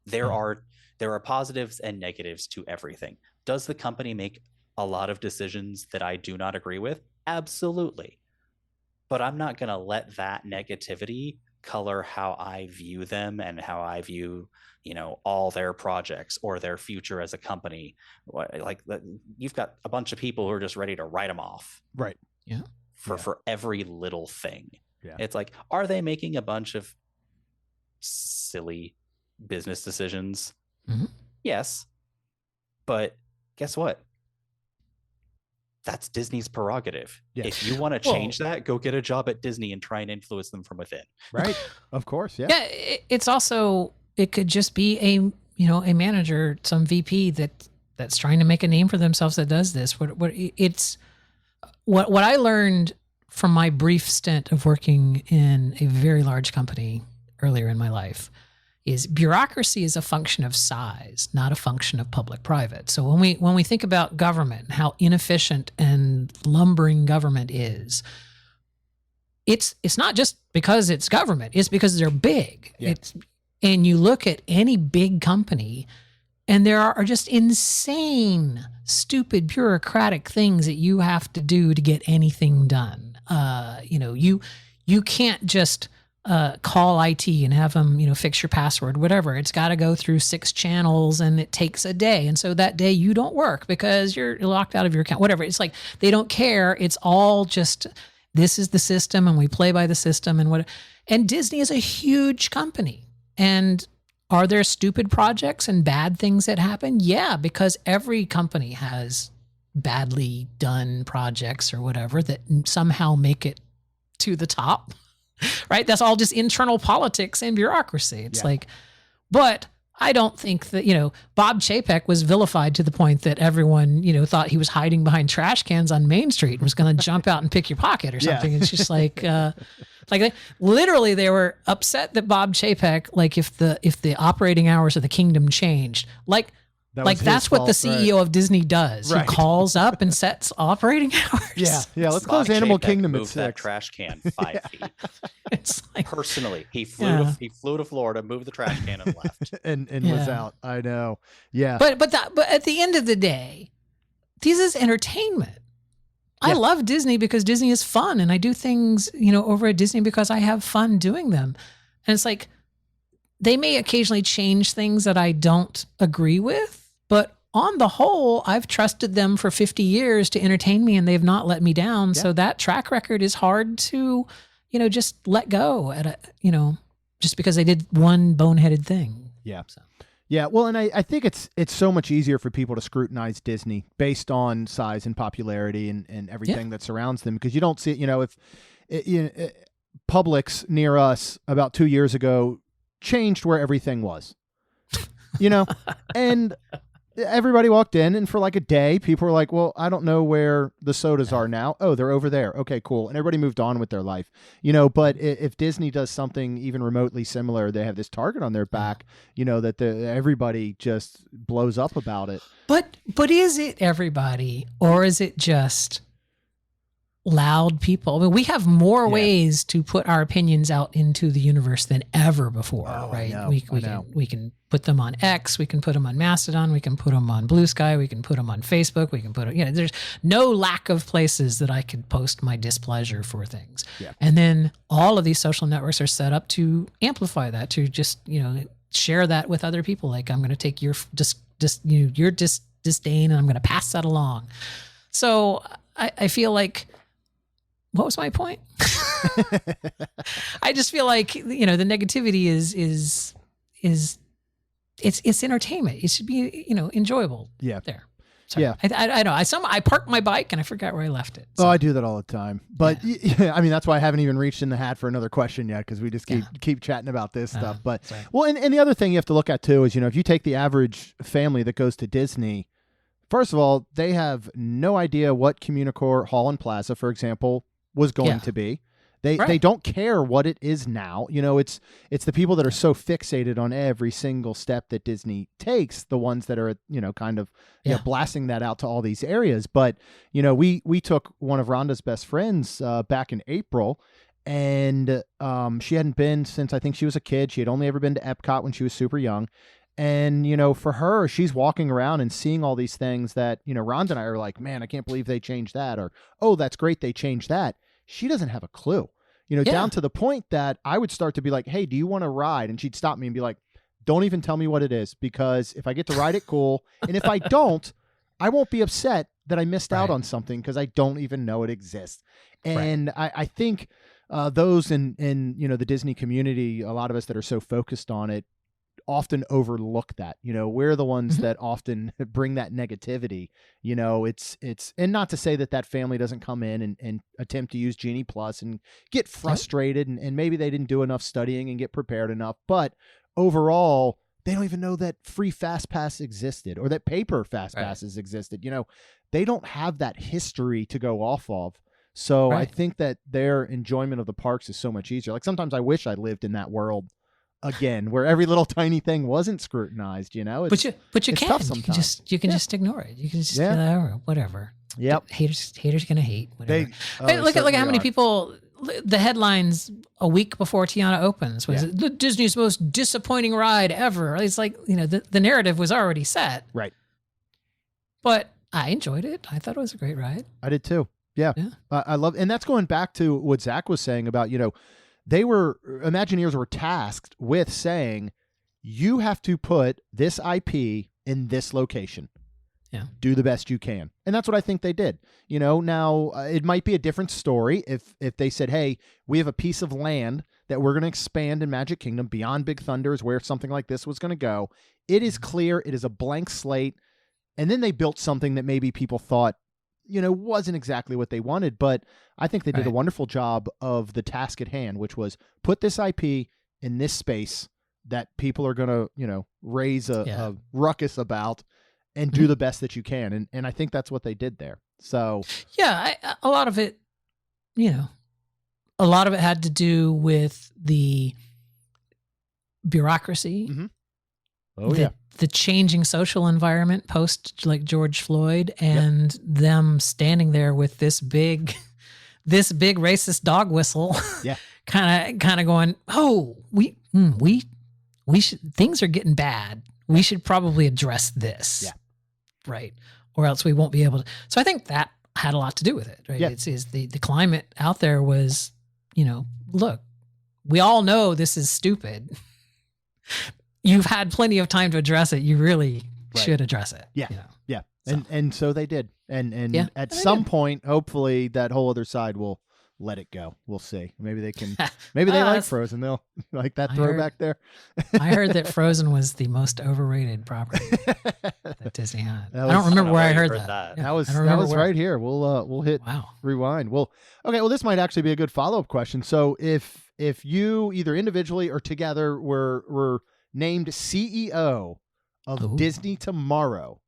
there are positives and negatives to everything. Does the company make a lot of decisions that I do not agree with? Absolutely. But I'm not going to let that negativity color how I view them and how I view, all their projects or their future as a company. Like you've got a bunch of people who are just ready to write them off. Right. Yeah. For every little thing. Yeah. It's like, are they making a bunch of silly business decisions? Mm-hmm. Yes. But guess what? That's Disney's prerogative. Yes. If you want to change that, go get a job at Disney and try and influence them from within. Right. Of course. Yeah. Yeah. It's also, it could just be a manager, some VP that's trying to make a name for themselves that does this. What I learned from my brief stint of working in a very large company earlier in my life is bureaucracy is a function of size, not a function of public-private. So when we think about government and how inefficient and lumbering government is, it's not just because it's government, it's because they're big. Yeah. And you look at any big company and there are just insane, stupid, bureaucratic things that you have to do to get anything done. You can't just call IT and have them, fix your password, whatever. It's got to go through 6 channels and it takes a day. And so that day you don't work because you're locked out of your account, whatever. It's like, they don't care. It's all just, this is the system and we play by the system and what. And Disney is a huge company. And are there stupid projects and bad things that happen? Yeah, because every company has badly done projects or whatever that somehow make it to the top. Right? That's all just internal politics and bureaucracy. It's like, but I don't think that, Bob Chapek was vilified to the point that everyone, thought he was hiding behind trash cans on Main Street and was going to jump out and pick your pocket or something. It's just like literally they were upset that Bob Chapek, like if the operating hours of the kingdom changed, that's what the CEO of Disney does. Right. He calls up and sets operating hours. Yeah. Let's close Animal Kingdom at 6. That trash can 5 feet. It's like, personally, he flew to Florida, moved the trash can, and left, and was out. I know. Yeah. But at the end of the day, this is entertainment. I love Disney because Disney is fun, and I do things over at Disney because I have fun doing them. And it's like, they may occasionally change things that I don't agree with. But on the whole, I've trusted them for 50 years to entertain me and they've not let me down. Yeah. So that track record is hard to, just let go at just because they did one boneheaded thing. Yeah. So. Yeah. Well, and I think it's so much easier for people to scrutinize Disney based on size and popularity and everything that surrounds them. Because you don't see it, if Publix near us about 2 years ago changed where everything was, and everybody walked in, and for like a day, people were like, well, I don't know where the sodas are now. Oh, they're over there. Okay, cool. And everybody moved on with their life, but if Disney does something even remotely similar, they have this target on their back, that everybody just blows up about it. But is it everybody, or is it just loud people? I mean, we have more ways to put our opinions out into the universe than ever before, right? We can put them on X, we can put them on Mastodon, we can put them on Blue Sky, we can put them on Facebook, we can put them, there's no lack of places that I could post my displeasure for things. Yeah. And then all of these social networks are set up to amplify that, to just, share that with other people. Like, I'm going to take your disdain and I'm going to pass that along. So I feel like, what was my point? I just feel like, the negativity is it's entertainment. It should be, enjoyable. Yeah. There. Sorry. Yeah. I know. I parked my bike and I forgot where I left it. So. Oh, I do that all the time. But I mean, that's why I haven't even reached in the hat for another question yet, because we just keep chatting about this stuff. But and the other thing you have to look at too is, if you take the average family that goes to Disney, first of all, they have no idea what Communicore Hall and Plaza, for example, was going to be. They don't care what it is now. It's the people that are so fixated on every single step that Disney takes, the ones that are, kind of blasting that out to all these areas. But, we took one of Rhonda's best friends back in April, and she hadn't been since I think she was a kid. She had only ever been to Epcot when she was super young. And, for her, she's walking around and seeing all these things that, Rhonda and I are like, man, I can't believe they changed that. Or, oh, that's great, they changed that. She doesn't have a clue, down to the point that I would start to be like, hey, do you want to ride? And she'd stop me and be like, don't even tell me what it is, because if I get to ride it, cool. And if I don't, I won't be upset that I missed out on something because I don't even know it exists. And I think those in the Disney community, a lot of us that are so focused on it, often overlook that. We're the ones that often bring that negativity. It's and not to say that family doesn't come in and attempt to use Genie Plus and get frustrated and maybe they didn't do enough studying and get prepared enough, but overall they don't even know that free Fast Pass existed or that paper Fast Passes existed. They don't have that history to go off of. So I think that their enjoyment of the parks is so much easier. Like, sometimes I wish I lived in that world again, where every little tiny thing wasn't scrutinized, But you can. You can just ignore it. You can just be like, oh, whatever. Yep. Haters gonna hate. Whatever. Look at how many people. The headlines a week before Tiana opens was Disney's most disappointing ride ever. It's like, the narrative was already set. Right. But I enjoyed it. I thought it was a great ride. I did too. Yeah. I love, and that's going back to what Zach was saying about, Imagineers were tasked with saying, you have to put this IP in this location. Yeah. Do the best you can. And that's what I think they did. Now it might be a different story if they said, hey, we have a piece of land that we're going to expand in Magic Kingdom beyond Big Thunder is where something like this was going to go. It is clear. It is a blank slate. And then they built something that maybe people thought, wasn't exactly what they wanted. But I think they did a wonderful job of the task at hand, which was put this IP in this space that people are going to, raise a ruckus about and do the best that you can. And I think that's what they did there. So, yeah, a lot of it had to do with the bureaucracy. Mm-hmm. Oh, the changing social environment post like George Floyd and them standing there with this big racist dog whistle. Yeah. kind of going, oh, we should, things are getting bad. We should probably address this. Yeah. Right. Or else we won't be able to. So I think that had a lot to do with it. Right. Yeah. It's the climate out there was, look, we all know this is stupid. You've had plenty of time to address it. You really should address it. Yeah. Yeah. So. And so they did. And at some point, hopefully that whole other side will let it go. We'll see. Maybe they can, maybe they like Frozen. They'll like that throwback there. I heard that Frozen was the most overrated property that Disney had. I don't remember where I heard that. Yeah, that was right here. We'll hit rewind. Well, okay. Well, this might actually be a good follow-up question. So if you either individually or together were named CEO of Disney tomorrow,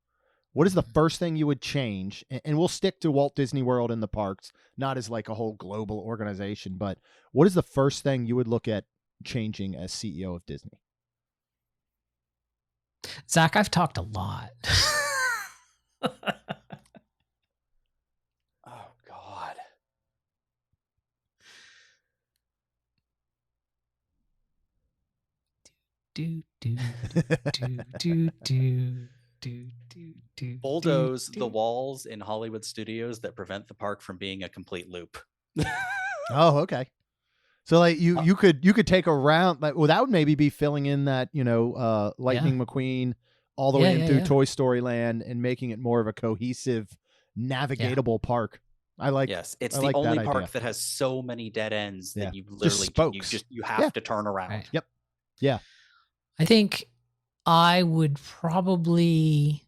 what is the first thing you would change? And we'll stick to Walt Disney World and the parks, not as like a whole global organization, but what is the first thing you would look at changing as CEO of Disney? Zach, I've talked a lot. Oh, God. Bulldoze the walls in Hollywood studios that prevent the park from being a complete loop. Oh, okay. So like you could take a round, like, well, that would maybe be filling in that, Lightning McQueen all the way in through Toy Story Land and making it more of a cohesive, navigatable park. I like. Yes, it's I the like only that park idea. that has so many dead ends that you literally Just spokes. you have to turn around. Right. Yep. Yeah. I think I would probably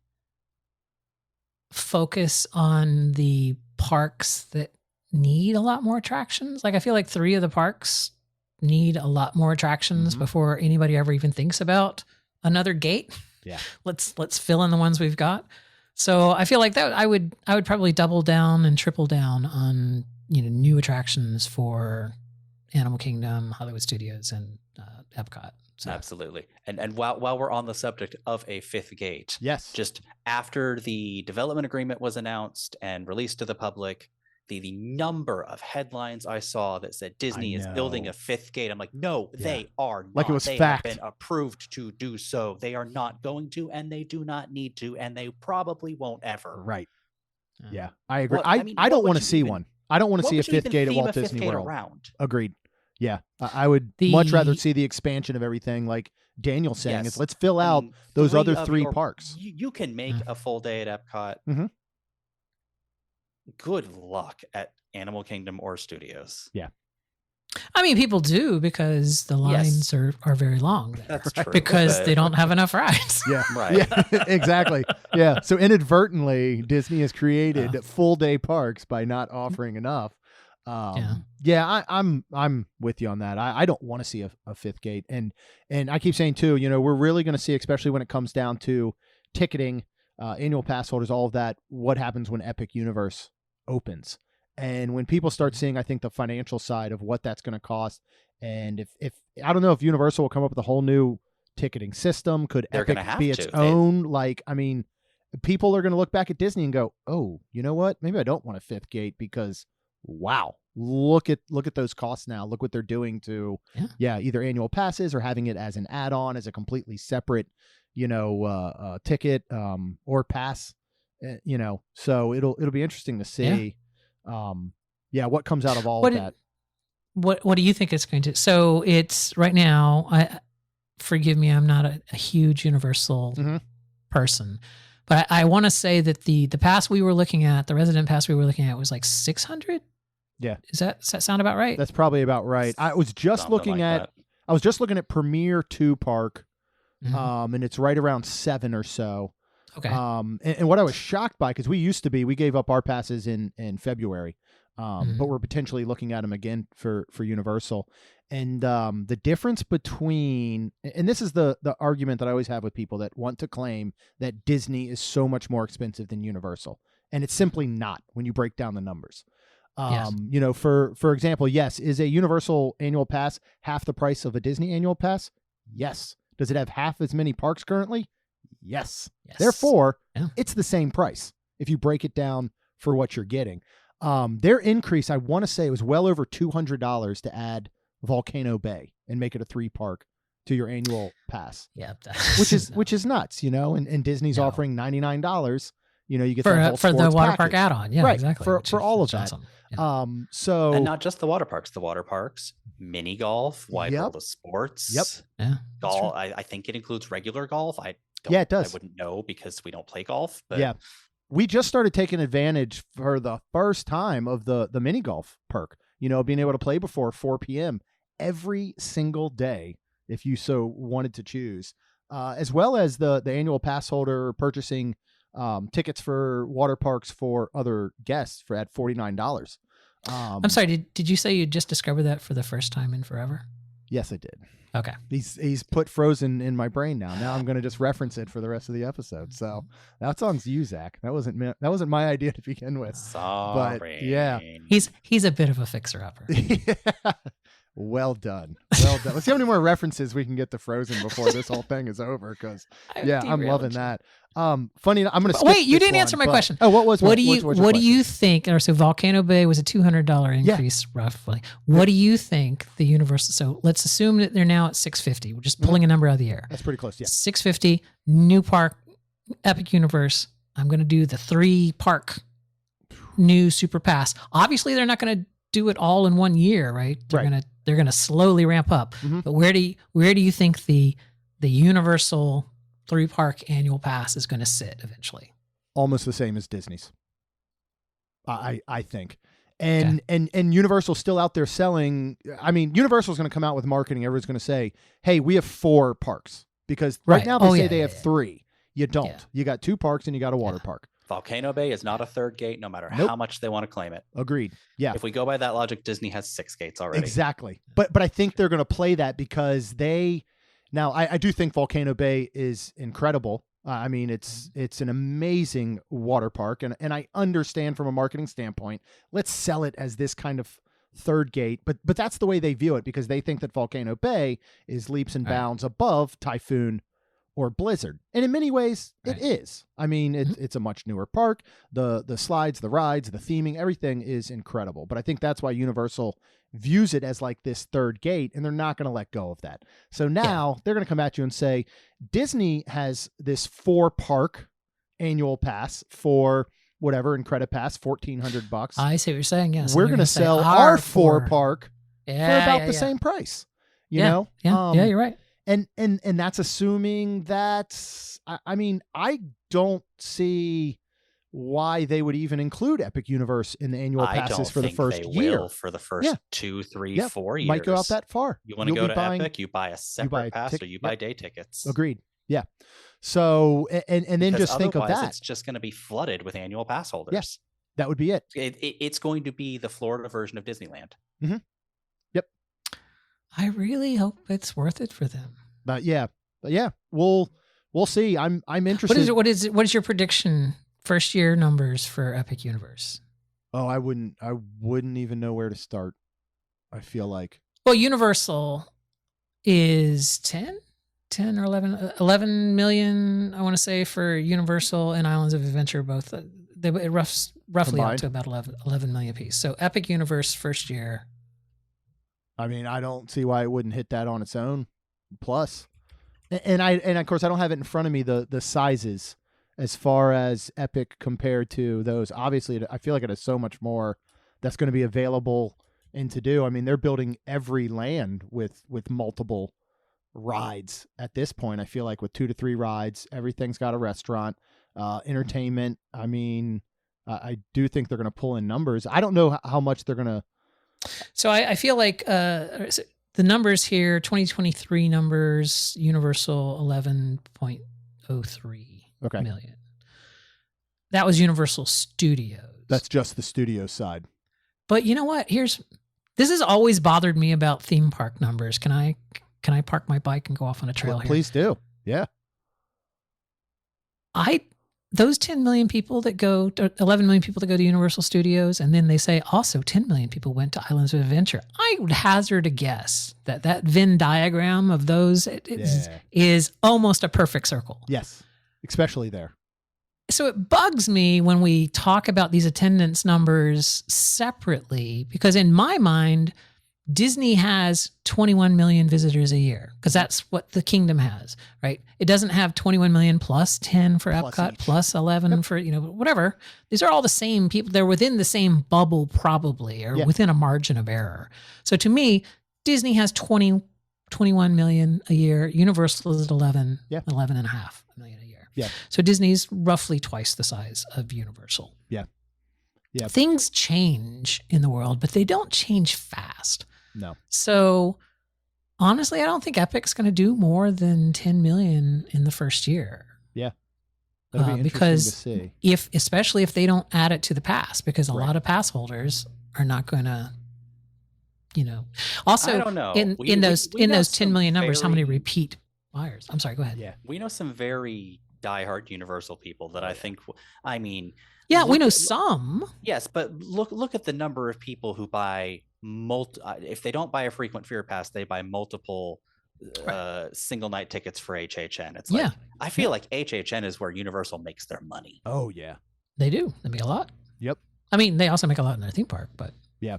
focus on the parks that need a lot more attractions. Like I feel like 3 of the parks need a lot more attractions before anybody ever even thinks about another gate. Yeah. Let's fill in the ones we've got. So I feel like that I would probably double down and triple down on, new attractions for Animal Kingdom, Hollywood Studios, and Epcot. So. Absolutely. And while we're on the subject of a 5th gate, Yes. just after the development agreement was announced and released to the public, the number of headlines I saw that said Disney is building a 5th gate. I'm like, no, they are not. Like it was they fact. have been approved to do so. They are not going to, and they do not need to, and they probably won't ever. Right. Yeah, I agree. I don't want to see one. I don't want to see a 5th gate at Walt Disney World. Agreed. Yeah, I would much rather see the expansion of everything, like Daniel's saying, is let's fill out those other 3 parks. You can make a full day at Epcot. Mm-hmm. Good luck at Animal Kingdom or Studios. Yeah. I mean, people do because the lines are very long. That's true. Because they don't have enough rides. Yeah. Right. Yeah, exactly. Yeah. So inadvertently, Disney has created full day parks by not offering enough. I'm with you on that. I don't want to see a 5th gate. And I keep saying too, we're really going to see, especially when it comes down to ticketing, annual pass holders, all of that, what happens when Epic Universe opens. And when people start seeing, I think, the financial side of what that's going to cost. And if I don't know if Universal will come up with a whole new ticketing system. Could Epic be its own? People are going to look back at Disney and go, oh, you know what? Maybe I don't want a 5th gate because wow, look at those costs now. Look what they're doing to either annual passes or having it as an add-on, as a completely separate, ticket or pass. So it'll be interesting to see what comes out of all of that. What do you think it's going to? So it's right now. Forgive me, I'm not a huge Universal Mhm. person, but I want to say that the pass we were looking at, the resident pass we were looking at, was like 600. Yeah. Does that sound about right? That's probably about right. I was just Something looking like at that. I was just looking at Premier 2 Park, Mhm. and it's right around 7 or so. Okay. And what I was shocked by, because we gave up our passes in February, Mhm. but we're potentially looking at them again for Universal. And the difference between, and this is the argument that I always have with people that want to claim that Disney is so much more expensive than Universal, and it's simply not when you break down the numbers. Yes. You know, for example, yes, is a Universal annual pass half the price of a Disney annual pass? Yes. Does it have half as many parks currently? Yes. Yes. Therefore, Yeah. it's the same price if you break it down for what you're getting. Their increase, I want to say, it was well over $200 to add Volcano Bay and make it a 3-park to your annual pass, Yeah. which is nuts, you know. And Disney's No. offering $99. You know, you get that whole for the sports water package. park add-on. Yeah, Right, exactly. for which all is of that. awesome. Yeah. So And not just the water parks, mini golf, wide Yep. world of sports. Yep. Yeah, that's true. Golf. I think it includes regular golf. Yeah, it does. I wouldn't know because we don't play golf. But yeah, we just started taking advantage for the first time of the mini golf perk. You know, being able to play before 4 p.m. every single day if you so wanted to choose, as well as the annual pass holder purchasing tickets for water parks for other guests at $49. I'm sorry. Did you say you just discovered that for the first time in forever? Yes, I did. Okay. He's put Frozen in my brain now. Now I'm going to just reference it for the rest of the episode. So that song's you, Zach. That wasn't my idea to begin with. Sorry. But yeah, He's a bit of a fixer-upper. Well done. Well done. Let's see how many more references we can get to Frozen before this whole thing is over. Because yeah, I'm loving that. Funny. I'm going to wait. You didn't answer my question. Oh, what do you think? Or so Volcano Bay was a $200 increase roughly. What do you think the Universal? So let's assume that they're now at $650. We're just pulling a number out of the air. That's pretty close. Yeah. $650 new park, Epic Universe. I'm going to do the 3-park new super pass. Obviously, they're not going to do it all in 1 year, right? They're gonna slowly ramp up. Mhm. But where do you think the Universal 3-park annual pass is going to sit eventually? Almost the same as Disney's. I think. And Universal's still out there selling. I mean, Universal's going to come out with marketing. Everyone's going to say, "Hey, we have 4 parks," because right now they say they have 3. You don't. Yeah. You got 2 parks and you got a water park. Volcano Bay is not a third gate, no matter Nope. how much they want to claim it. Agreed. Yeah. If we go by that logic, Disney has 6 gates already. Exactly. But I think they're going to play that because now I do think Volcano Bay is incredible. I mean, it's an amazing water park, and I understand from a marketing standpoint, let's sell it as this kind of third gate, but that's the way they view it because they think that Volcano Bay is leaps and bounds above Typhoon or Blizzard. And in many ways, it is. I mean, it's a much newer park. The slides, the rides, the theming, everything is incredible. But I think that's why Universal views it as like this third gate, and they're not going to let go of that. So now they're going to come at you and say, Disney has this 4-park annual pass for whatever, and credit pass, $1,400. I see what you're saying. Yes. We're going to sell our 4-park for about the same price. You know? Yeah, you're right. And that's assuming that, I mean, I don't see why they would even include Epic Universe in the annual passes for the first year. For the first 2, 3, 4 years. Might go out that far. You want to go to Epic, you buy a separate pass or you buy day tickets. Agreed. Yeah. So, and then Because just think of that. It's just going to be flooded with annual pass holders. Yes, that would be it. It's going to be the Florida version of Disneyland. Mm-hmm. Yep. I really hope it's worth it for them. But yeah, we'll see. I'm interested. What is your prediction? First year numbers for Epic Universe? Oh, I wouldn't even know where to start. I feel like. Well, Universal is 10 or 11 million, I want to say, for Universal and Islands of Adventure both. It roughly Combined? out to about 11 million apiece. So Epic Universe first year. I mean, I don't see why it wouldn't hit that on its own. Plus, and of course I don't have it in front of me the sizes as far as Epic compared to those. Obviously, I feel like it has so much more that's going to be available and to do. I mean, they're building every land with multiple rides at this point. I feel like with 2 to 3 rides, everything's got a restaurant, entertainment. I mean, I do think they're going to pull in numbers. I don't know how much they're going to. So I feel like the numbers here, 2023 numbers, Universal 11.03 million. That was Universal Studios. That's just the studio side. But you know what? This has always bothered me about theme park numbers. Can I park my bike and go off on a trail here? Please do. Yeah. Those 10 million people that go, 11 million people that go to Universal Studios, and then they say also 10 million people went to Islands of Adventure. I would hazard a guess that Venn diagram of those is almost a perfect circle. Yes, especially there. So it bugs me when we talk about these attendance numbers separately, because in my mind, Disney has 21 million visitors a year because that's what the kingdom has, right? It doesn't have 21 million plus 10 for Epcot, plus 11 for, whatever. These are all the same people. They're within the same bubble probably, or within a margin of error. So to me, Disney has 21 million a year. Universal is at 11 and a half million a year. Yeah. So Disney's roughly twice the size of Universal. Yeah. Yeah. Things change in the world, but they don't change fast. No. So honestly, I don't think Epic's going to do more than 10 million in the first year. Yeah. That'll be because interesting to see. Especially if they don't add it to the pass, because a lot of pass holders are not going to, Also, I don't know. In those 10 million numbers, how many repeat buyers? I'm sorry, go ahead. Yeah. We know some very diehard Universal people that I think, we know some. Yes, but look at the number of people who buy if they don't buy a frequent fear pass, they buy multiple single night tickets for HHN. It's like, I feel like HHN is where Universal makes their money. Oh yeah, they do. They make a lot. Yep. I mean, they also make a lot in their theme park, but yeah.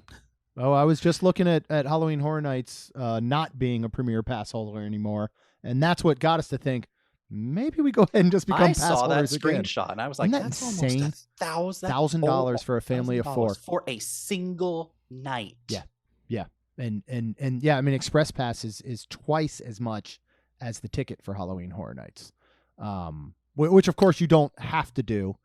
Oh, I was just looking at Halloween Horror Nights not being a premier pass holder anymore, and that's what got us to think maybe we go ahead and just become pass holders again. I saw that screenshot and I was like, that's insane? Almost $1,000 for a family of 4 for a single night. Yeah. And yeah, I mean, Express Pass is twice as much as the ticket for Halloween Horror Nights, which of course you don't have to do,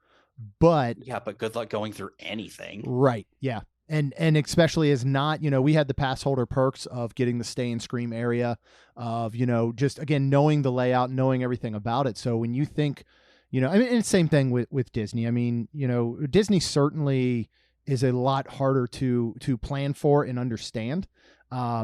but good luck going through anything. Right. Yeah. And especially as not, we had the pass holder perks of getting the stay and scream area, of, just again, knowing the layout, knowing everything about it. So when you think, I mean, and it's the same thing with Disney. I mean, Disney certainly is a lot harder to plan for and understand,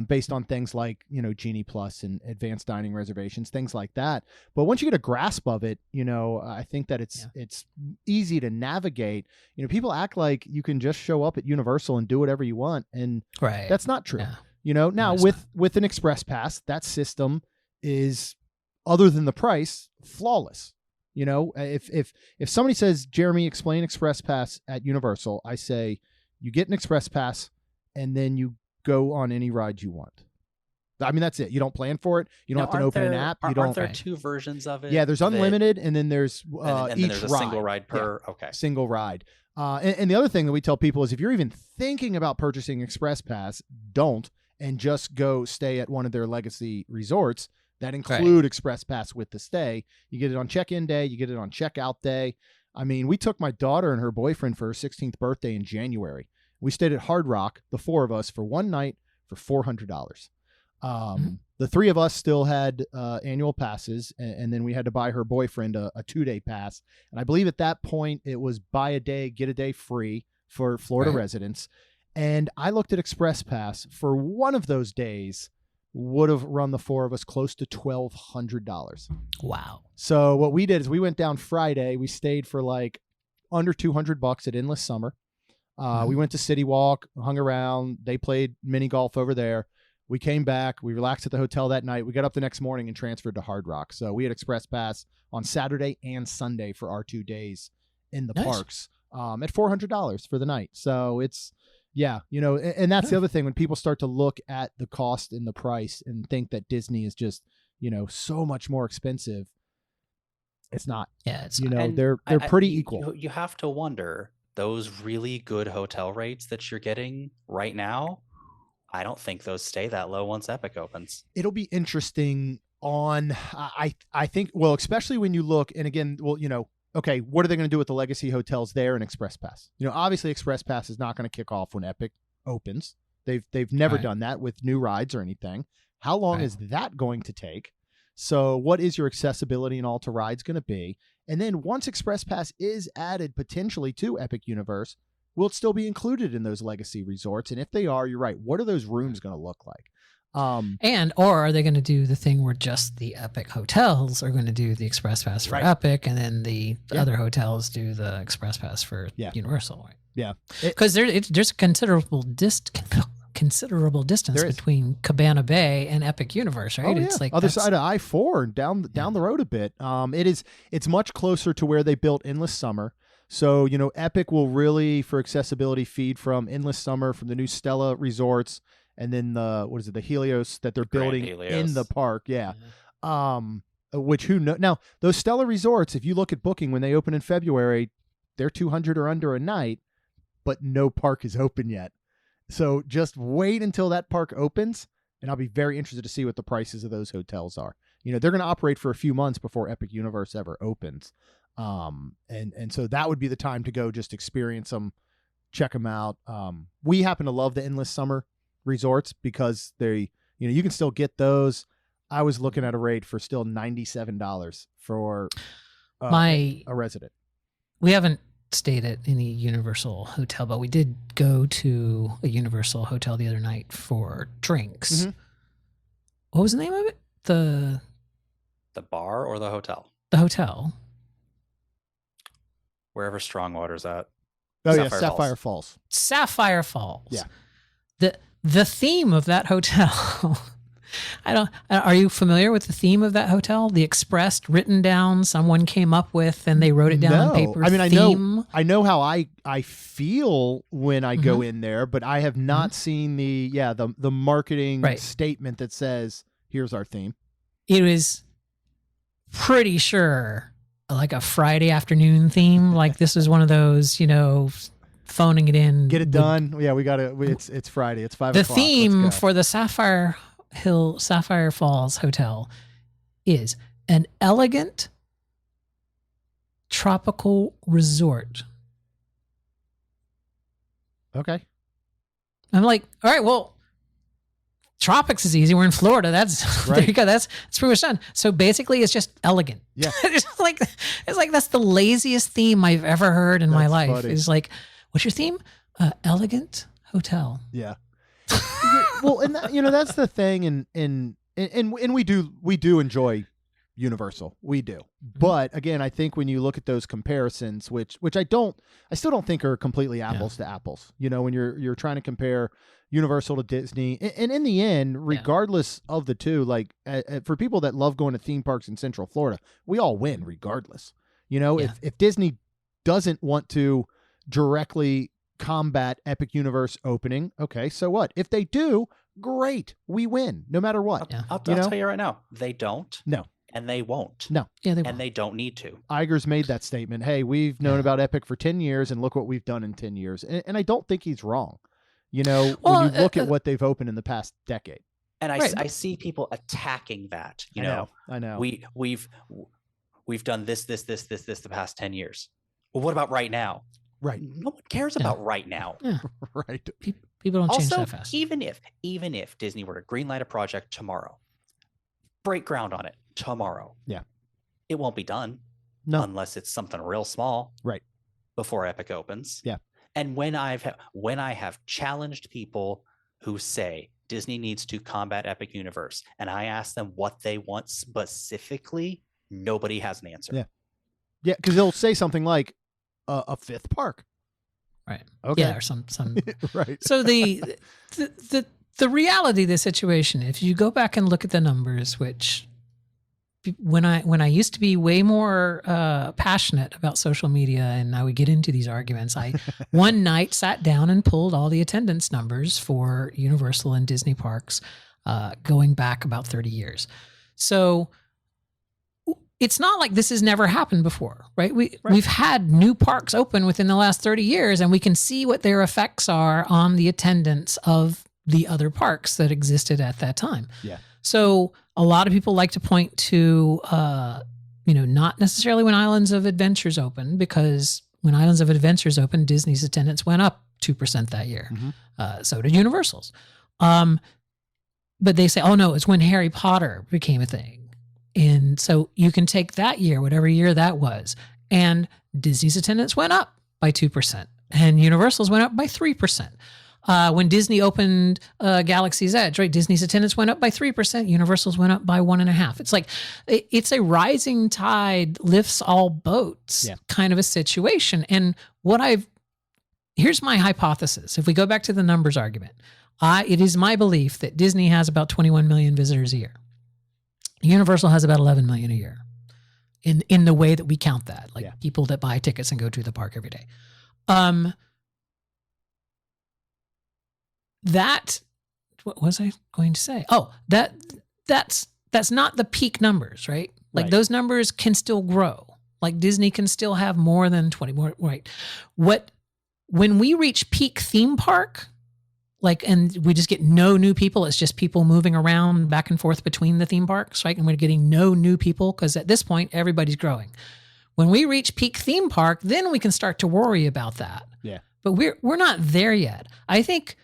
based on things like, Genie Plus and advanced dining reservations, things like that. But once you get a grasp of it, I think that it's easy to navigate. People act like you can just show up at Universal and do whatever you want. And that's not true. Yeah. Now with an Express Pass, that system is, other than the price, flawless. If somebody says, Jeremy, explain Express Pass at Universal, I say, you get an Express Pass and then you go on any ride you want. I mean, that's it. You don't plan for it. You don't have to open an app. Aren't there 2 versions of it? Yeah, there's unlimited, and then there's and each there's a ride. single ride per. Yeah, okay, single ride. And the other thing that we tell people is, if you're even thinking about purchasing Express Pass, don't, and just go stay at one of their legacy resorts that include Express Pass with the stay. You get it on check-in day. You get it on checkout day. I mean, we took my daughter and her boyfriend for her 16th birthday in January. We stayed at Hard Rock, the 4 of us, for one night for $400. The 3 of us still had annual passes, and then we had to buy her boyfriend a 2-day pass. And I believe at that point it was buy a day, get a day free for Florida residents. And I looked at Express Pass for one of those days, would have run the 4 of us close to $1,200. Wow. So what we did is we went down Friday. We stayed for like under $200 at Endless Summer. We went to City Walk, hung around. They played mini golf over there. We came back. We relaxed at the hotel that night. We got up the next morning and transferred to Hard Rock. So we had Express Pass on Saturday and Sunday for our 2 days in the parks, at $400 for the night. So it's, and that's the other thing, when people start to look at the cost and the price and think that Disney is just, so much more expensive. It's not. Yeah, it's they're pretty equal. You have to wonder, those really good hotel rates that you're getting right now, I don't think those stay that low once Epic opens. It'll be interesting on, I think, well, especially when you look, and again, well, okay, what are they going to do with the legacy hotels there and Express Pass? Obviously Express Pass is not going to kick off when Epic opens. They've never done that with new rides or anything. How long is that going to take? So what is your accessibility and all to rides going to be? And then once Express Pass is added potentially to Epic Universe, will it still be included in those legacy resorts? And if they are, you're right. What are those rooms going to look like? Or are they going to do the thing where just the Epic hotels are going to do the Express Pass for Epic, and then the other hotels do the Express Pass for Universal? Right? Yeah, because there's a considerable distance between Cabana Bay and Epic Universe, right? Oh, yeah. It's like other side of I-4 down the road a bit. It's much closer to where they built Endless Summer. So, Epic will really, for accessibility, feed from Endless Summer, from the new Stella resorts, and then the Helios that they're building in the park. Yeah. Which who know now, those Stella resorts, if you look at booking when they open in February, they're 200 or under a night, but no park is open yet. So just wait until that park opens, and I'll be very interested to see what the prices of those hotels are. They're going to operate for a few months before Epic Universe ever opens. And so that would be the time to go just experience them, check them out. We happen to love the Endless Summer resorts because they, you can still get those. I was looking at a rate for still $97 for a resident. We haven't stayed at any Universal hotel, but we did go to a Universal hotel the other night for drinks. Mm-hmm. What was the name of it? The bar or the hotel? The hotel. Wherever Strongwater's at. Oh, Sapphire Falls. Sapphire Falls. Yeah. The theme of that hotel. Are you familiar with the theme of that hotel? The expressed, written down, someone came up with, and they wrote it down on paper. I mean, I know how I feel when I go in there, but I have not seen the marketing statement that says, here's our theme. It was pretty sure like a Friday afternoon theme. Like this is one of those, phoning it in. Get it done. Yeah, we got to. It's Friday. It's 5 o'clock. The theme for the Sapphire Falls Hotel is an elegant tropical resort. Okay. I'm like, all right, well, tropics is easy. We're in Florida. That's there you go. That's pretty much done. So basically, it's just elegant. Yeah. it's like that's the laziest theme I've ever heard in my life. Funny. It's like, what's your theme? Elegant hotel. Yeah. Well, and that's the thing, and we do enjoy Universal. We do. But again, I think when you look at those comparisons, which I still don't think are completely apples to apples. When you're trying to compare Universal to Disney, and in the end, regardless of the two, like for people that love going to theme parks in Central Florida, we all win regardless. If Disney doesn't want to directly combat Epic Universe opening, okay, so what? If they do, great, we win no matter what. I'll tell you right now, they don't. No. And they won't. No. Yeah, they won't. And they don't need to. Iger's made that statement. Hey, we've known about Epic for 10 years, and look what we've done in 10 years. And I don't think he's wrong. When you look at what they've opened in the past decade. And I see people attacking that. I know. We've done this the past 10 years. Well, what about right now? Right. No one cares about right now. Yeah. Right. People don't change also, that fast. Even if Disney were to greenlight a project tomorrow, break ground on it tomorrow. Yeah. It won't be done. No. Unless it's something real small. Right. Before Epic opens. Yeah. And when I have challenged people who say Disney needs to combat Epic Universe, and I ask them what they want specifically, nobody has an answer. Yeah. Yeah, because they'll say something like a fifth park. Right. Okay. Yeah, or some right. So the reality of the situation, if you go back and look at the numbers, which when I used to be way more passionate about social media and I would get into these arguments, I one night sat down and pulled all the attendance numbers for Universal and Disney parks going back about 30 years. So it's not like this has never happened before, right? We've had new parks open within the last 30 years, and we can see what their effects are on the attendance of the other parks that existed at that time. Yeah. So a lot of people like to point to, not necessarily when Islands of Adventures opened, because when Islands of Adventures opened, Disney's attendance went up 2% that year. So did Universal's. But they say, oh no, it's when Harry Potter became a thing. And so you can take that year, whatever year that was, and Disney's attendance went up by 2%, and Universal's went up by 3%. When Disney opened Galaxy's Edge, right, Disney's attendance went up by 3%, Universal's went up by 1.5%. It's like, it's a rising tide lifts all boats kind of a situation. And here's my hypothesis. If we go back to the numbers argument, it is my belief that Disney has about 21 million visitors a year. Universal has about 11 million a year in the way that we count that, like people that buy tickets and go to the park every day. What was I going to say? Oh, that's not the peak numbers, right? Like those numbers can still grow. Like Disney can still have more than 20 more, right? When we reach peak theme park, and we just get no new people, it's just people moving around back and forth between the theme parks, right? And we're getting no new people because at this point, everybody's growing. When we reach peak theme park, then we can start to worry about that. Yeah. But we're not there yet. I think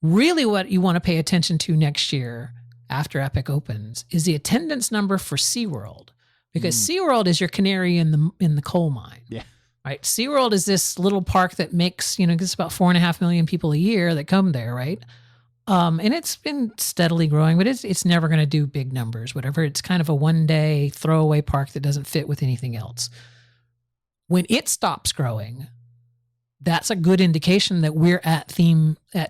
really what you want to pay attention to next year after Epic opens is the attendance number for SeaWorld, because SeaWorld is your canary in the coal mine. Yeah. Right. SeaWorld is this little park that makes, gets about 4.5 million people a year that come there. Right. And it's been steadily growing, but it's never going to do big numbers, whatever. It's kind of a one-day throwaway park that doesn't fit with anything else. When it stops growing, that's a good indication that we're at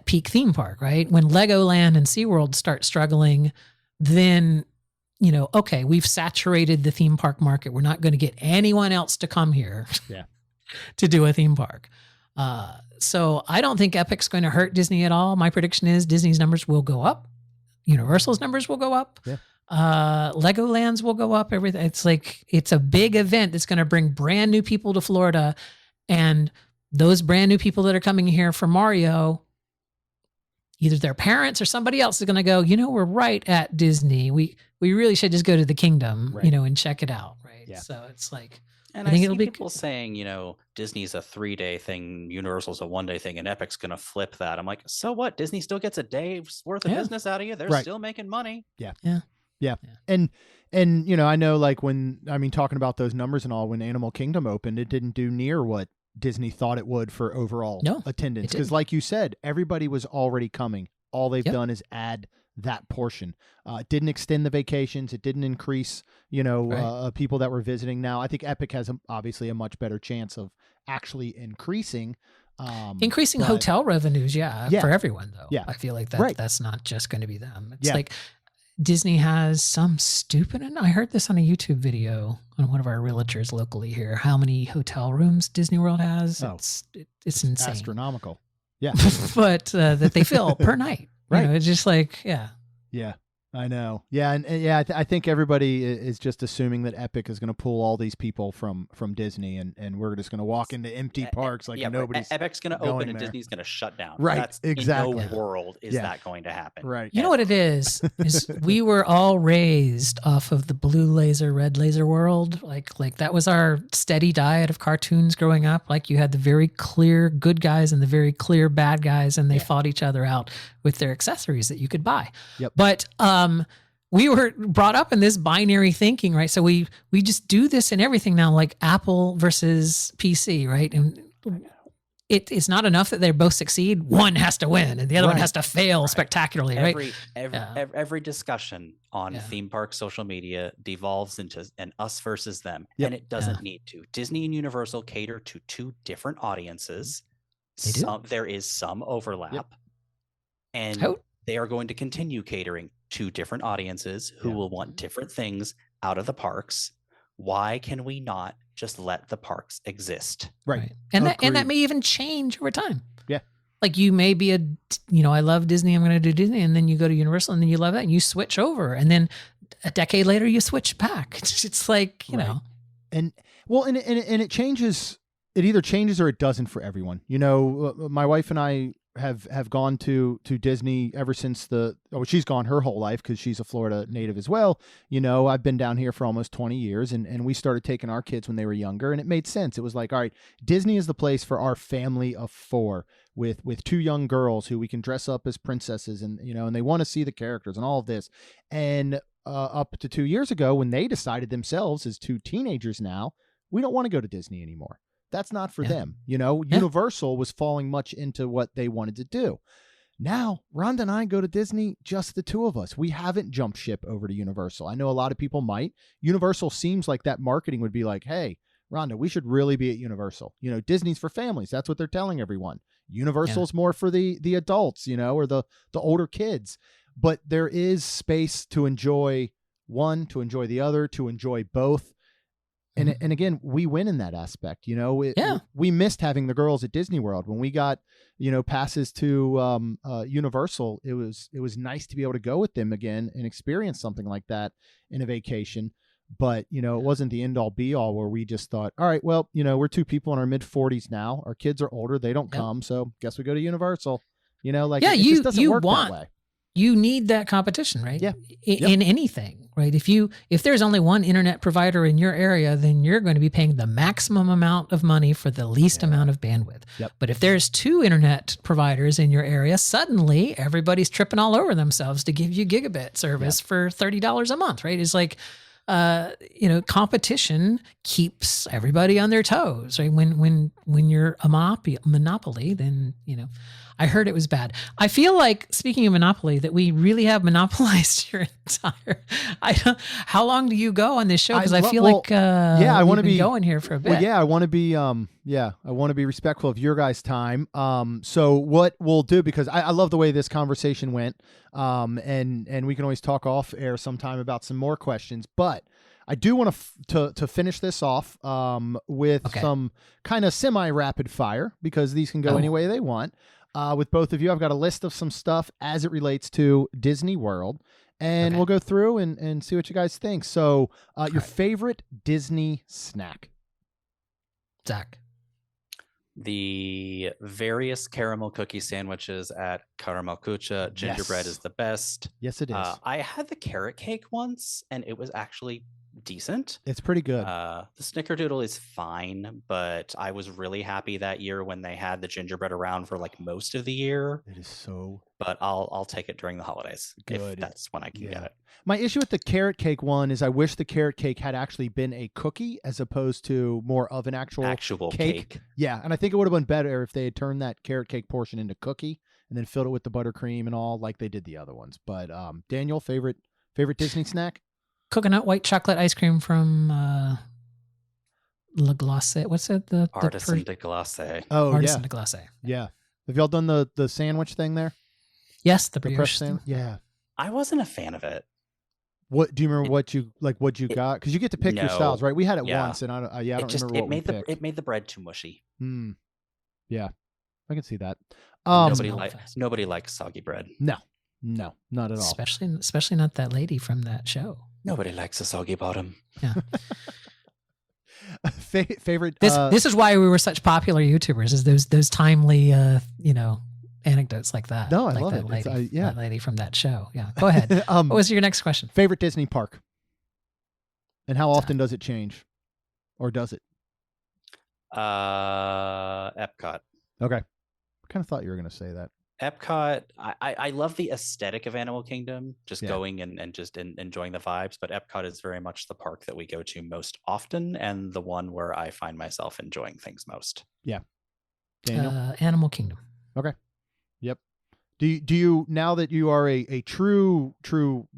peak theme park, right? When Legoland and SeaWorld start struggling, then, okay, we've saturated the theme park market. We're not going to get anyone else to come here to do a theme park. So I don't think Epic's going to hurt Disney at all. My prediction is Disney's numbers will go up. Universal's numbers will go up. Yeah. Legoland's will go up. Everything. It's like, it's a big event that's going to bring brand new people to Florida, and those brand new people that are coming here for Mario, either their parents or somebody else is going to go, we're right at Disney. We really should just go to the kingdom, and check it out. Right. Yeah. So it's like, and I think see it'll be people saying, Disney's a 3-day thing, Universal's a 1-day thing, and Epic's going to flip that. I'm like, so what? Disney still gets a day's worth of business out of you. They're still making money. Yeah. And I know, like, talking about those numbers and all, when Animal Kingdom opened, it didn't do near what Disney thought it would for overall attendance. Because like you said, everybody was already coming. All they've done is add that portion. It didn't extend the vacations. It didn't increase, people that were visiting. Now, I think Epic has obviously a much better chance of actually increasing hotel revenues. For everyone though. Yeah. I feel like that's not just going to be them. It's like Disney has some stupid, and I heard this on a YouTube video on one of our realtors locally here, how many hotel rooms Disney World has. Oh, it's insane. Astronomical. Yeah. But that they fill per night. Right. It's just like, Yeah, I know. Yeah. And I think everybody is just assuming that Epic is going to pull all these people from Disney, and we're just going to walk into empty parks like nobody's Epic's going to open and Disney's going to shut down. Right. That's, exactly. In no world is that going to happen. Right. You know what it is we were all raised off of the blue laser, red laser world. Like that was our steady diet of cartoons growing up. Like you had the very clear good guys and the very clear bad guys, and they fought each other out with their accessories that you could buy. Yep. But we were brought up in this binary thinking, right? So we just do this in everything now, like Apple versus PC, right? And it's not enough that they both succeed. One has to win, and the other one has to fail spectacularly, right? Every discussion on theme park social media devolves into an us versus them, and it doesn't need to. Disney and Universal cater to two different audiences. They do. There is some overlap, and they are going to continue catering to different audiences who will want different things out of the parks. Why can we not just let the parks exist? Right. And that may even change over time. Yeah. Like you may be I love Disney, I'm going to do Disney. And then you go to Universal and then you love that and you switch over. And then a decade later you switch back. It's like, you know. And it changes. It either changes or it doesn't for everyone. My wife and I have gone to Disney ever since she's gone her whole life because she's a Florida native as well. I've been down here for almost 20 years and we started taking our kids when they were younger, and it made sense. It was like, all right, Disney is the place for our family of 4 with 2 young girls who we can dress up as princesses and they want to see the characters and all of this. And up to 2 years ago, when they decided themselves as 2 teenagers now, we don't want to go to Disney anymore. That's not for them. Universal was falling much into what they wanted to do. Now, Rhonda and I go to Disney, just the 2 of us. We haven't jumped ship over to Universal. I know a lot of people might. Universal seems like that marketing would be like, hey, Rhonda, we should really be at Universal. Disney's for families. That's what they're telling everyone. Universal's more for the adults, or the older kids. But there is space to enjoy one, to enjoy the other, to enjoy both. And again, we win in that aspect. We missed having the girls at Disney World when we got, passes to Universal. It was nice to be able to go with them again and experience something like that in a vacation. But, it wasn't the end all be all where we just thought, all right, well, we're 2 people in our mid 40s now. Our kids are older. They don't come. So guess we go to Universal, it just doesn't work that way. You need that competition, right? Yeah. In anything, right? If there's only one internet provider in your area, then you're going to be paying the maximum amount of money for the least amount of bandwidth. Yep. But if there's 2 internet providers in your area, suddenly everybody's tripping all over themselves to give you gigabit service for $30 a month, right? It's like, competition keeps everybody on their toes, right? When you're a monopoly, then, I heard it was bad. I feel like, speaking of monopoly, that we really have monopolized your entire. How long do you go on this show? Because I feel like I want to be going here for a bit. Well, I want to be I want to be respectful of your guys' time. So what we'll do, because I love the way this conversation went, and we can always talk off air sometime about some more questions, but I do want to finish this off with some kind of semi-rapid fire, because these can go any way they want. With both of you, I've got a list of some stuff as it relates to Disney World, and we'll go through and see what you guys think. So your favorite Disney snack? Zach. The various caramel cookie sandwiches at Caramel Cuccia. Gingerbread is the best. Yes, it is. I had the carrot cake once, and it was actually decent. It's pretty good. The snickerdoodle is fine, but I was really happy that year when they had the gingerbread around for like most of the year. It is so. But I'll take it during the holidays good. If that's when I can get it. My issue with the carrot cake one is I wish the carrot cake had actually been a cookie as opposed to more of an actual cake. Yeah, and I think it would have been better if they had turned that carrot cake portion into cookie and then filled it with the buttercream and all like they did the other ones. But Daniel, favorite Disney snack? Coconut white chocolate ice cream from Le Glacé. What's it? The Artisan de Glacé. Oh, Artisan de Glacé. Yeah. Have y'all done the sandwich thing there? Yes, the brioche brioche sandwich. Yeah. I wasn't a fan of it. What do you remember? What you got? Because you get to pick your styles, right? We had it once, and I don't remember what we picked. It made the bread too mushy. Yeah, I can see that. Nobody likes soggy bread. No, not at all. Especially not that lady from that show. Nobody likes a soggy bottom. Yeah. Favorite. This is why we were such popular YouTubers. Is those timely anecdotes like that. No, I like love that it. Lady, that lady from that show. Yeah. Go ahead. What was your next question? Favorite Disney park, and how often does it change, or does it? Epcot. Okay. I kind of thought you were going to say that. Epcot, I love the aesthetic of Animal Kingdom, just going and just enjoying the vibes. But Epcot is very much the park that we go to most often, and the one where I find myself enjoying things most. Yeah. Daniel? Animal Kingdom. Okay. Yep. Do you now that you are a true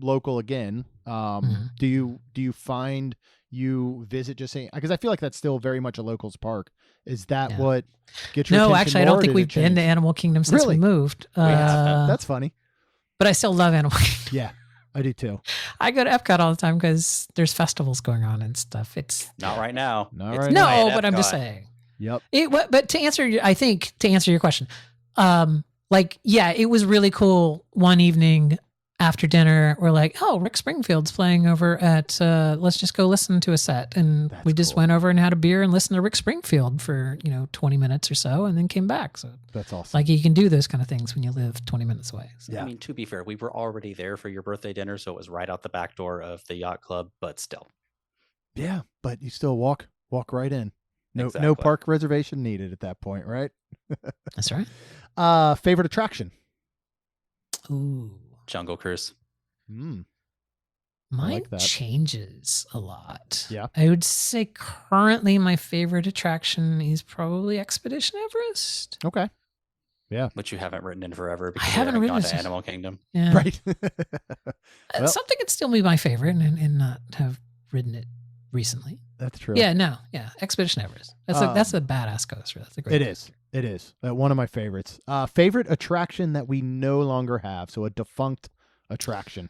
local again? Do you find you visit just saying, because I feel like that's still very much a locals park. Is that what gets your attention? No, actually, I don't think we've been to Animal Kingdom since we moved. That's funny. But I still love Animal Kingdom. Yeah, I do too. I go to Epcot all the time because there's festivals going on and stuff. It's not right now. But I'm just saying. Yep. But to answer your question, it was really cool one evening after dinner, we're like, oh, Rick Springfield's playing over at, let's just go listen to a set. And That's we just cool. went over and had a beer and listened to Rick Springfield for, 20 minutes or so and then came back. So That's awesome. like you can do those kind of things when you live 20 minutes away. So. Yeah. I mean, to be fair, we were already there for your birthday dinner, so it was right out the back door of the yacht club, but still. Yeah, but you still walk right in. No Exactly. park reservation needed at that point, right? That's right. Favorite attraction? Ooh. Jungle Cruise. Mm. Mine like that. changes a lot. Yeah. I would say currently my favorite attraction is probably Expedition Everest. Okay. Which you haven't written in forever because you haven't haven't written gone it to since- Animal Kingdom. Yeah. Right. Well- Something could still be my favorite and not have ridden it recently. That's true. Yeah, no. Yeah. Expedition Everest. That's a badass coaster. That's a great It coaster. is. It is. One of my favorites. Favorite attraction that we no longer have. So a defunct attraction.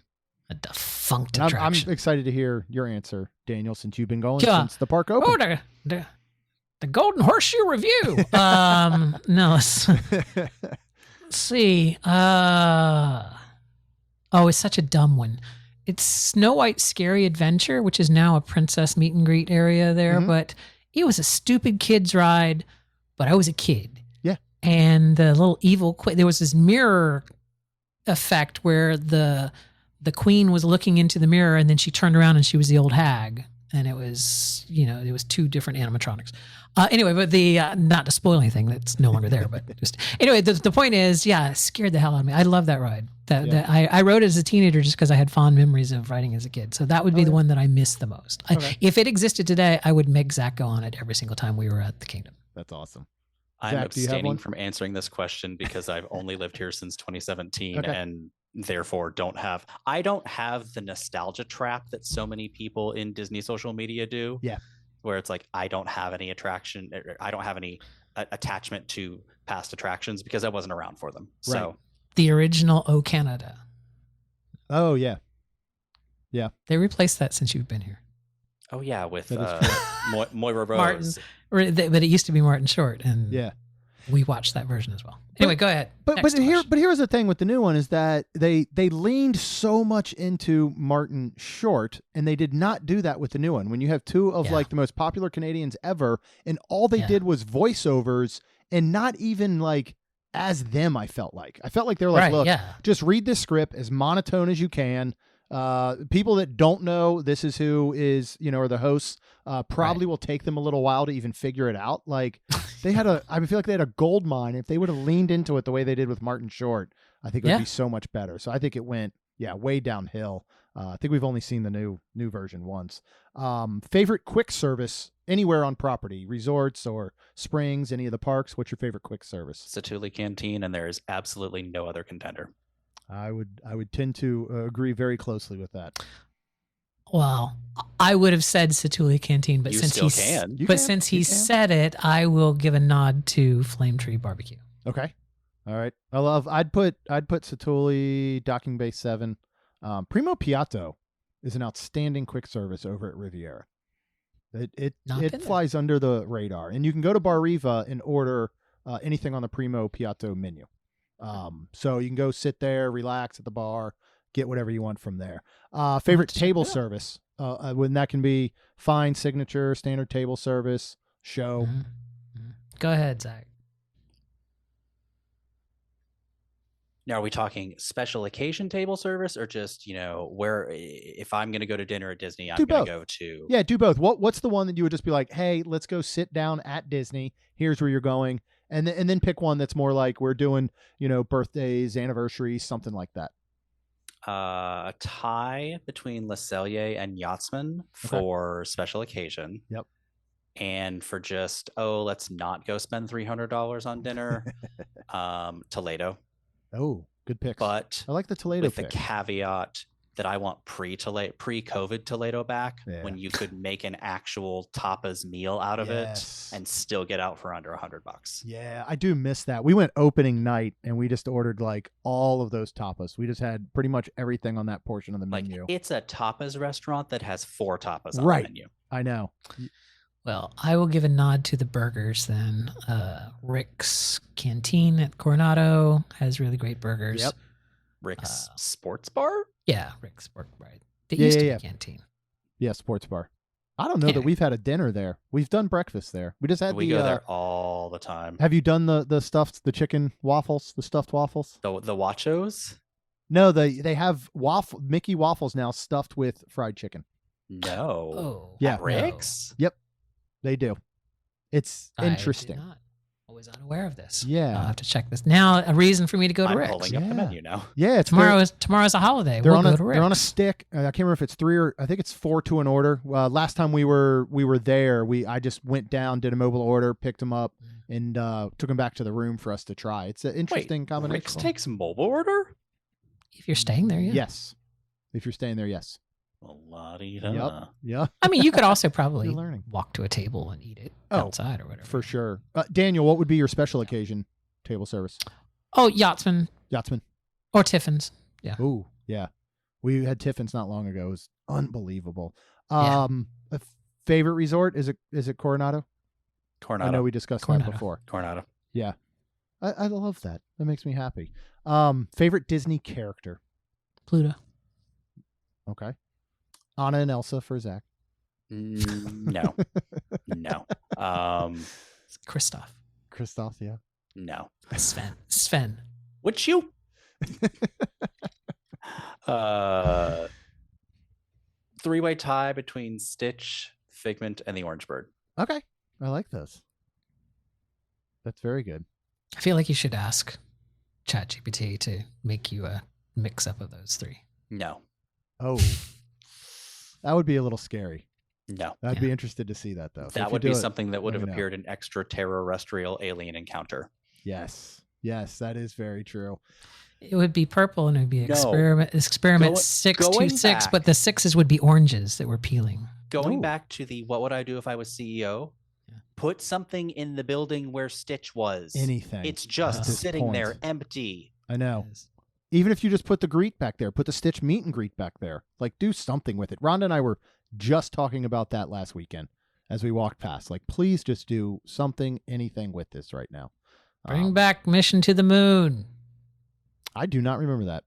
A defunct And I'm attraction. excited to hear your answer, Daniel, since you've been going Yeah. since the park Oh, opened. the Golden Horseshoe Review. No, let's see. It's such a dumb one. It's Snow White's Scary Adventure, which is now a princess meet and greet area there, Mhm. but it was a stupid kid's ride, but I was a kid. Yeah. And the little evil there was this mirror effect where the queen was looking into the mirror and then she turned around and she was the old hag. And it was, it was two different animatronics. Anyway, but not to spoil anything that's no longer there, but just anyway, the point is, yeah, it scared the hell out of me. I love that ride. I rode it as a teenager just because I had fond memories of riding as a kid. So that would be the one that I miss the most. Okay. If it existed today, I would make Zach go on it every single time we were at the Kingdom. That's awesome. I'm Zach, do you have one? abstaining from answering this question because I've only lived here since 2017 Okay. and therefore I don't have the nostalgia trap that so many people in Disney social media do. Yeah. Where it's like, I don't have any attraction. I don't have any attachment to past attractions because I wasn't around for them. Right. So The original O Canada. Oh, yeah. They replaced that since you've been here. oh yeah, with That is Moira Martin. Rose. But it used to be Martin Short, and Yeah. we watched that version as well. Anyway, go ahead. But Next question. here's the thing with the new one is that they leaned so much into Martin Short, and they did not do that with the new one. When you have two of Yeah. like the most popular Canadians ever, and all they Yeah. did was voiceovers, and not even like as them. I felt like they were like, Right, look, yeah. just read this script as monotone as you can. People that don't know this is who is, are the hosts, probably will take them a little while to even figure it out. Like they had I feel like they had a gold mine. If they would have leaned into it the way they did with Martin Short, I think it would Yeah. be so much better. So I think it went, way downhill. I think we've only seen the new version once. Favorite quick service anywhere on property, resorts or springs, any of the parks. What's your favorite quick service? Satuli Canteen, and there is absolutely no other contender. I would tend to agree very closely with that. Well, I would have said Satuli Canteen, but You since still he's can. You but can, since you he can. said it, I will give a nod to Flame Tree Barbecue. Okay. All right. I'd put Satuli, Docking Bay 7. Primo Piatto is an outstanding quick service over at Riviera. It Not been there. flies under the radar, and you can go to Bar Riva and order anything on the Primo Piatto menu. So you can go sit there, relax at the bar, get whatever you want from there. Favorite to check table it out. service, when that can be fine signature, standard table service, show. Mhm. Mhm. Go ahead, Zach. Now, are we talking special occasion table service or just, where if I'm going to go to dinner at Disney, I'm Do going both. to go to. Yeah, do both. What's the one that you would just be like, hey, let's go sit down at Disney. Here's where you're going. And then pick one that's more like we're doing, birthdays, anniversaries, something like that. A tie between Le Cellier and Yachtsman for special occasion. Yep. And for just, let's not go spend $300 on dinner, Toledo. Oh, good picks. But I like the Toledo with the pick. caveat that I want pre-COVID Toledo back, Yeah. when you could make an actual tapas meal out of Yes. it and still get out for under $100. Yeah, I do miss that. We went opening night and we just ordered like all of those tapas. We just had pretty much everything on that portion of the Like menu. it's a tapas restaurant that has 4 tapas on Right. the menu. I know. Well, I will give a nod to the burgers then. Rick's Canteen at Coronado has really great burgers. Yep. Rick's Sports Bar? Yeah, Rick's Work Right. It Yeah, used to yeah, be Canteen. Yeah, sports bar. I don't know Yeah. that we've had a dinner there. We've done breakfast there. We just had We the. go there all the time. Have you done the chicken waffles, the stuffed waffles? The Wachos? No, they have Mickey waffles now stuffed with fried chicken. No. Oh, Yeah. At Rick's? They do. It's interesting. I did not. I was unaware of this. Yeah. I'll have to check this. Now, a reason for me to go to I'm Rick's. pulling up the Yeah. menu now. Yeah, it's Tomorrow's a holiday. They're We'll on go a to Rick's. they're on a stick. I can't remember if it's 3 or I think it's 4 to an order. Last time we were there, I just went down, did a mobile order, picked them up, and took them back to the room for us to try. It's an interesting combination. Rick's takes mobile order? If you're staying there, yeah. Yes, if you're staying there, yes. Well, la-di-da. Yep. Yeah, I mean, you could also probably You're learning. walk to a table and eat it Oh, outside or whatever. for sure. Daniel, what would be your special occasion table service? Oh, Yachtsman Yachtsman. or Tiffin's. Yeah. Ooh, yeah. We had Tiffin's not long ago. It was unbelievable. Yeah. A favorite resort is it Coronado? Coronado. I know we discussed Coronado. that before. Coronado. Yeah. I love that. That makes me happy. Favorite Disney character? Pluto. Okay. Anna and Elsa for Zach. No. No. It's Kristoff. Kristoff, yeah. No. Sven. Would you? Three-way tie between Stitch, Figment, and the Orange Bird. Okay. I like those. That's very good. I feel like you should ask ChatGPT to make you a mix-up of those three. No. Oh. That would be a little scary. No. I'd Yeah. be interested to see that, though. So if That you would do be it, something that would let have me know. appeared in extraterrestrial alien encounter. Yes. Yes, that is very true. It would be purple and it would be No. experiment Going 626, back. but the sixes would be oranges that were peeling. Going Ooh. back to the what would I do if I was CEO? Yeah. Put something in the building where Stitch was. Anything. It's just At this sitting point. there empty. I know. Yes. Even if you just put the greet back there, put the Stitch meet and greet back there. Like, do something with it. Rhonda and I were just talking about that last weekend as we walked past. Like, please just do something, anything with this right now. Bring back Mission to the Moon. I do not remember that.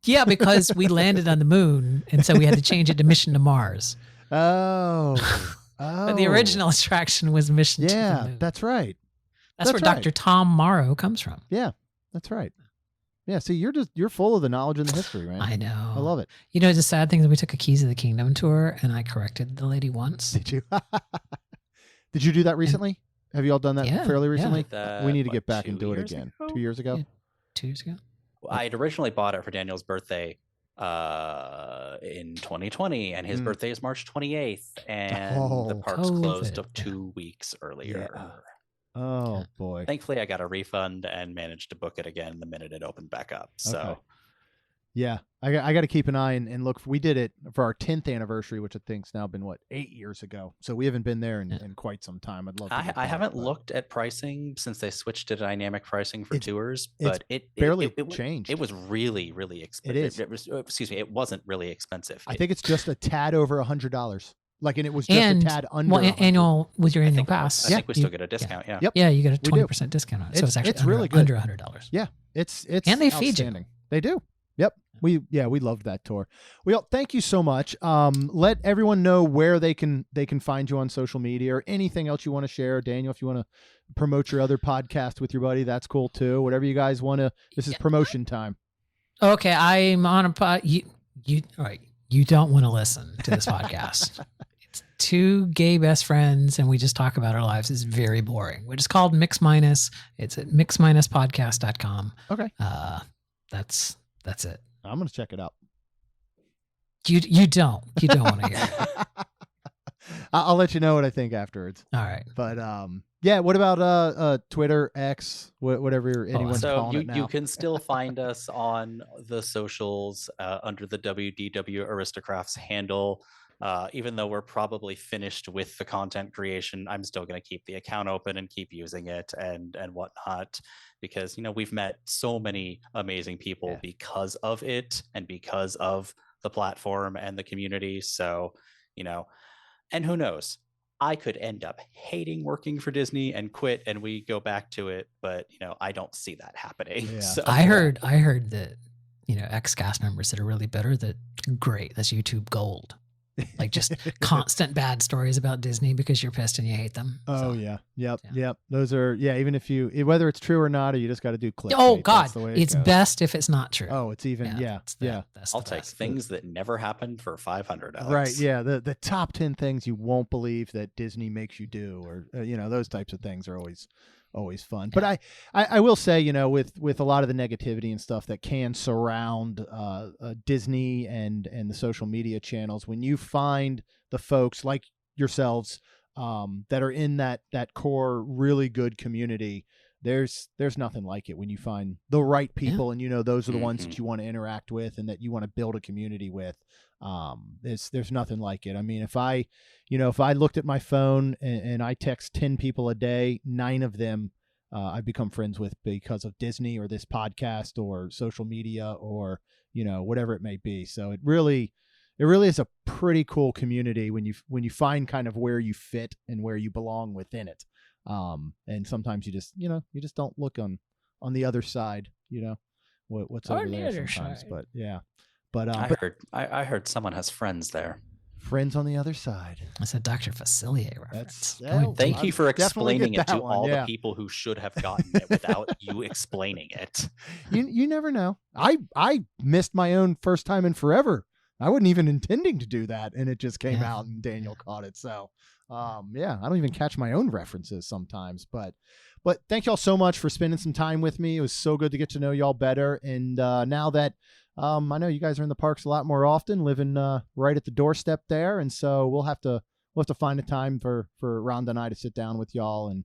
Yeah, because we landed on the moon, and so we had to change it to Mission to Mars. Oh. But the original attraction was Mission to the Yeah, Moon. that's right. That's where right. Dr. Tom Morrow comes from. Yeah, that's right. Yeah, see, you're full of the knowledge and the history, man. I know. I love it. You know, the sad thing is we took a Keys of the Kingdom tour, and I corrected the lady once. Did you? Did you do that recently? Have you all done that Yeah, fairly yeah. recently? That, We need to what, get back 2 and do it years again. ago? 2 years ago? Yeah. 2 years ago. I had originally bought it for Daniel's birthday in 2020, and his Mm. birthday is March 28th, and the Oh. parks closed COVID, 2 weeks earlier. Oh boy. Thankfully, I got a refund and managed to book it again the minute it opened back up. So Okay. Yeah, I got to keep an eye and look. We did it for our 10th anniversary, which I think's now been 8 years ago. So we haven't been there in quite some time. I'd love. To get I back, haven't but looked at pricing since they switched to dynamic pricing for It's- tours, it's but it barely it changed. It was really expensive. is. It was, excuse me, it wasn't really expensive. I think it's just a tad over $100. Like, and it was just And a tad under. well, 100. annual with your I annual think, pass. I think we still you- get a discount. Yeah. Yep. Yeah, you get a We do. 20% discount on it. So It's- it's actually it's really good. under $100. Yeah, it's And they feed you. outstanding. They do. Yep. We loved that tour. Well, thank you so much. Let everyone know where they can find you on social media or anything else you want to share. Daniel, if you want to promote your other podcast with your buddy, that's cool too. Whatever you guys want to. This is promotion time. Okay, I'm on a pod. You all right? You don't want to listen to this podcast. It's 2 gay best friends, and we just talk about our lives. It's very boring. It's called Mix Minus. It's at mixminuspodcast.com. Okay. That's it. I'm gonna check it out. You don't want to hear it. I'll let you know what I think afterwards. All right. But yeah. What about Twitter, X, whatever anyone's So calling it now? you can still find us on the socials under the WDW Aristocrafts handle. Even though we're probably finished with the content creation, I'm still going to keep the account open and keep using it and whatnot, because we've met so many amazing people because of it and because of the platform and the community. So and who knows, I could end up hating working for Disney and quit and we go back to it, but I don't see that happening. Yeah. So, I heard that, ex-cast members that are really bitter, great, that's YouTube gold. Like just constant bad stories about Disney because you're pissed and you hate them. Oh So, yeah. Yep. yeah. Yep. Those are, even if whether it's true or not, or you just got to do clickbait. Oh God, That's the way it's goes. best if it's not true. Oh, it's even, that's the I'll take best. things that never happened for $500. Right. Yeah. The top 10 things you won't believe that Disney makes you do, or, those types of things are always fun. But I will say, with a lot of the negativity and stuff that can surround Disney and the social media channels, when you find the folks like yourselves that are in that core really good community, there's nothing like it when you find the right people and those are the ones that you want to interact with and that you want to build a community with. There's nothing like it. I mean, if I looked at my phone and I text 10 people a day, 9 of them I've become friends with because of Disney or this podcast or social media or whatever it may be. So it really is a pretty cool community when you find kind of where you fit and where you belong within it. And sometimes you just don't look on the other side, what's over there sometimes. But yeah. But I heard someone has friends there. Friends on the other side. That's a Dr. Facilier reference. Thank you for explaining it to all the people who should have gotten it without you explaining it. You never know. I missed my own first time in forever. I wasn't even intending to do that, and it just came out, and Daniel caught it. So, I don't even catch my own references sometimes. But thank y'all so much for spending some time with me. It was so good to get to know y'all better. And now that I know you guys are in the parks a lot more often, living right at the doorstep there, and so we'll have to find a time for Rhonda and I to sit down with y'all and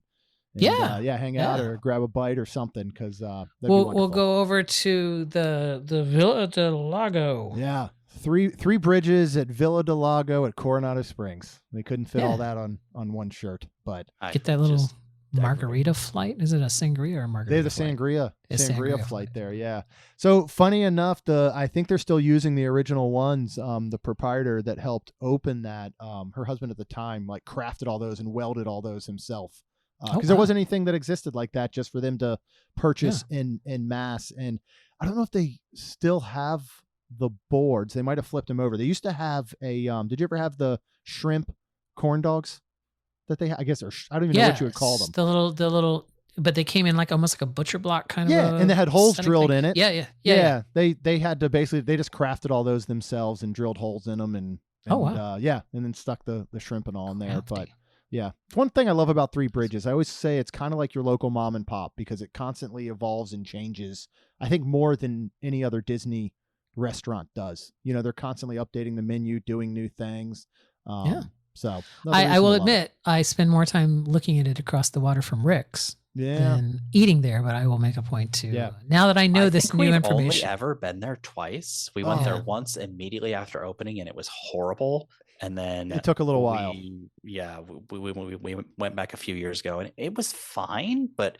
hang out or grab a bite or something, because we'll go over to the Villa del Lago. Yeah. Three bridges at Villa del Lago at Coronado Springs. They couldn't fit all that on one shirt, but get that little margarita flight. Is it a sangria or a margarita? They're the sangria flight there. Yeah. So funny enough, I think they're still using the original ones. The proprietor that helped open that, her husband at the time, like crafted all those and welded all those himself. Because there wasn't anything that existed like that just for them to purchase in mass. And I don't know if they still have the boards. They might have flipped them over. They used to have a did you ever have the shrimp corn dogs that they I guess, or I don't even know what you would call them, the little but they came in like almost like a butcher block kind of and they had holes drilled in it. Yeah. They had to they just crafted all those themselves and drilled holes in them and and then stuck the shrimp and all in there. But yeah, it's one thing I love about Three Bridges. I always say it's kind of like your local mom and pop because it constantly evolves and changes, I think, more than any other Disney restaurant does. They're constantly updating the menu, doing new things. So I will admit I spend more time looking at it across the water from Rick's than eating there, but I will make a point to now that I know this new information. We've only ever been there twice. We went there once immediately after opening and it was horrible. And then it took a little while. We went back a few years ago and it was fine, but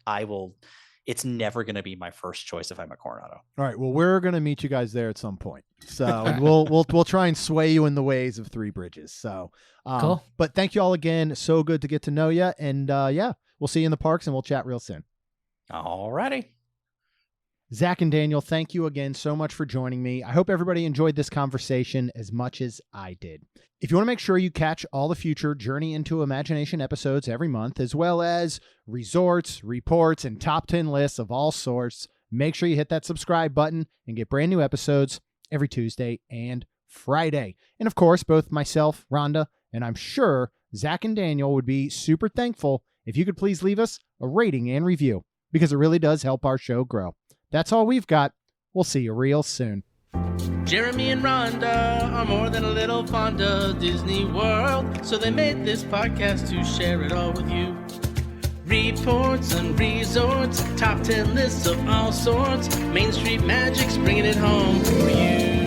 it's never going to be my first choice if I'm at Coronado. All right. Well, we're going to meet you guys there at some point. So we'll try and sway you in the ways of Three Bridges. So cool. But thank you all again. So good to get to know you. And we'll see you in the parks and we'll chat real soon. All righty. Zach and Daniel, thank you again so much for joining me. I hope everybody enjoyed this conversation as much as I did. If you want to make sure you catch all the future Journey into Imagination episodes every month, as well as resorts, reports, and top 10 lists of all sorts, make sure you hit that subscribe button and get brand new episodes every Tuesday and Friday. And of course, both myself, Rhonda, and I'm sure Zach and Daniel would be super thankful if you could please leave us a rating and review, because it really does help our show grow. That's all we've got. We'll see you real soon. Jeremy and Rhonda are more than a little fond of Disney World, so they made this podcast to share it all with you. Reports and resorts, top 10 lists of all sorts, Main Street Magic's bringing it home for you.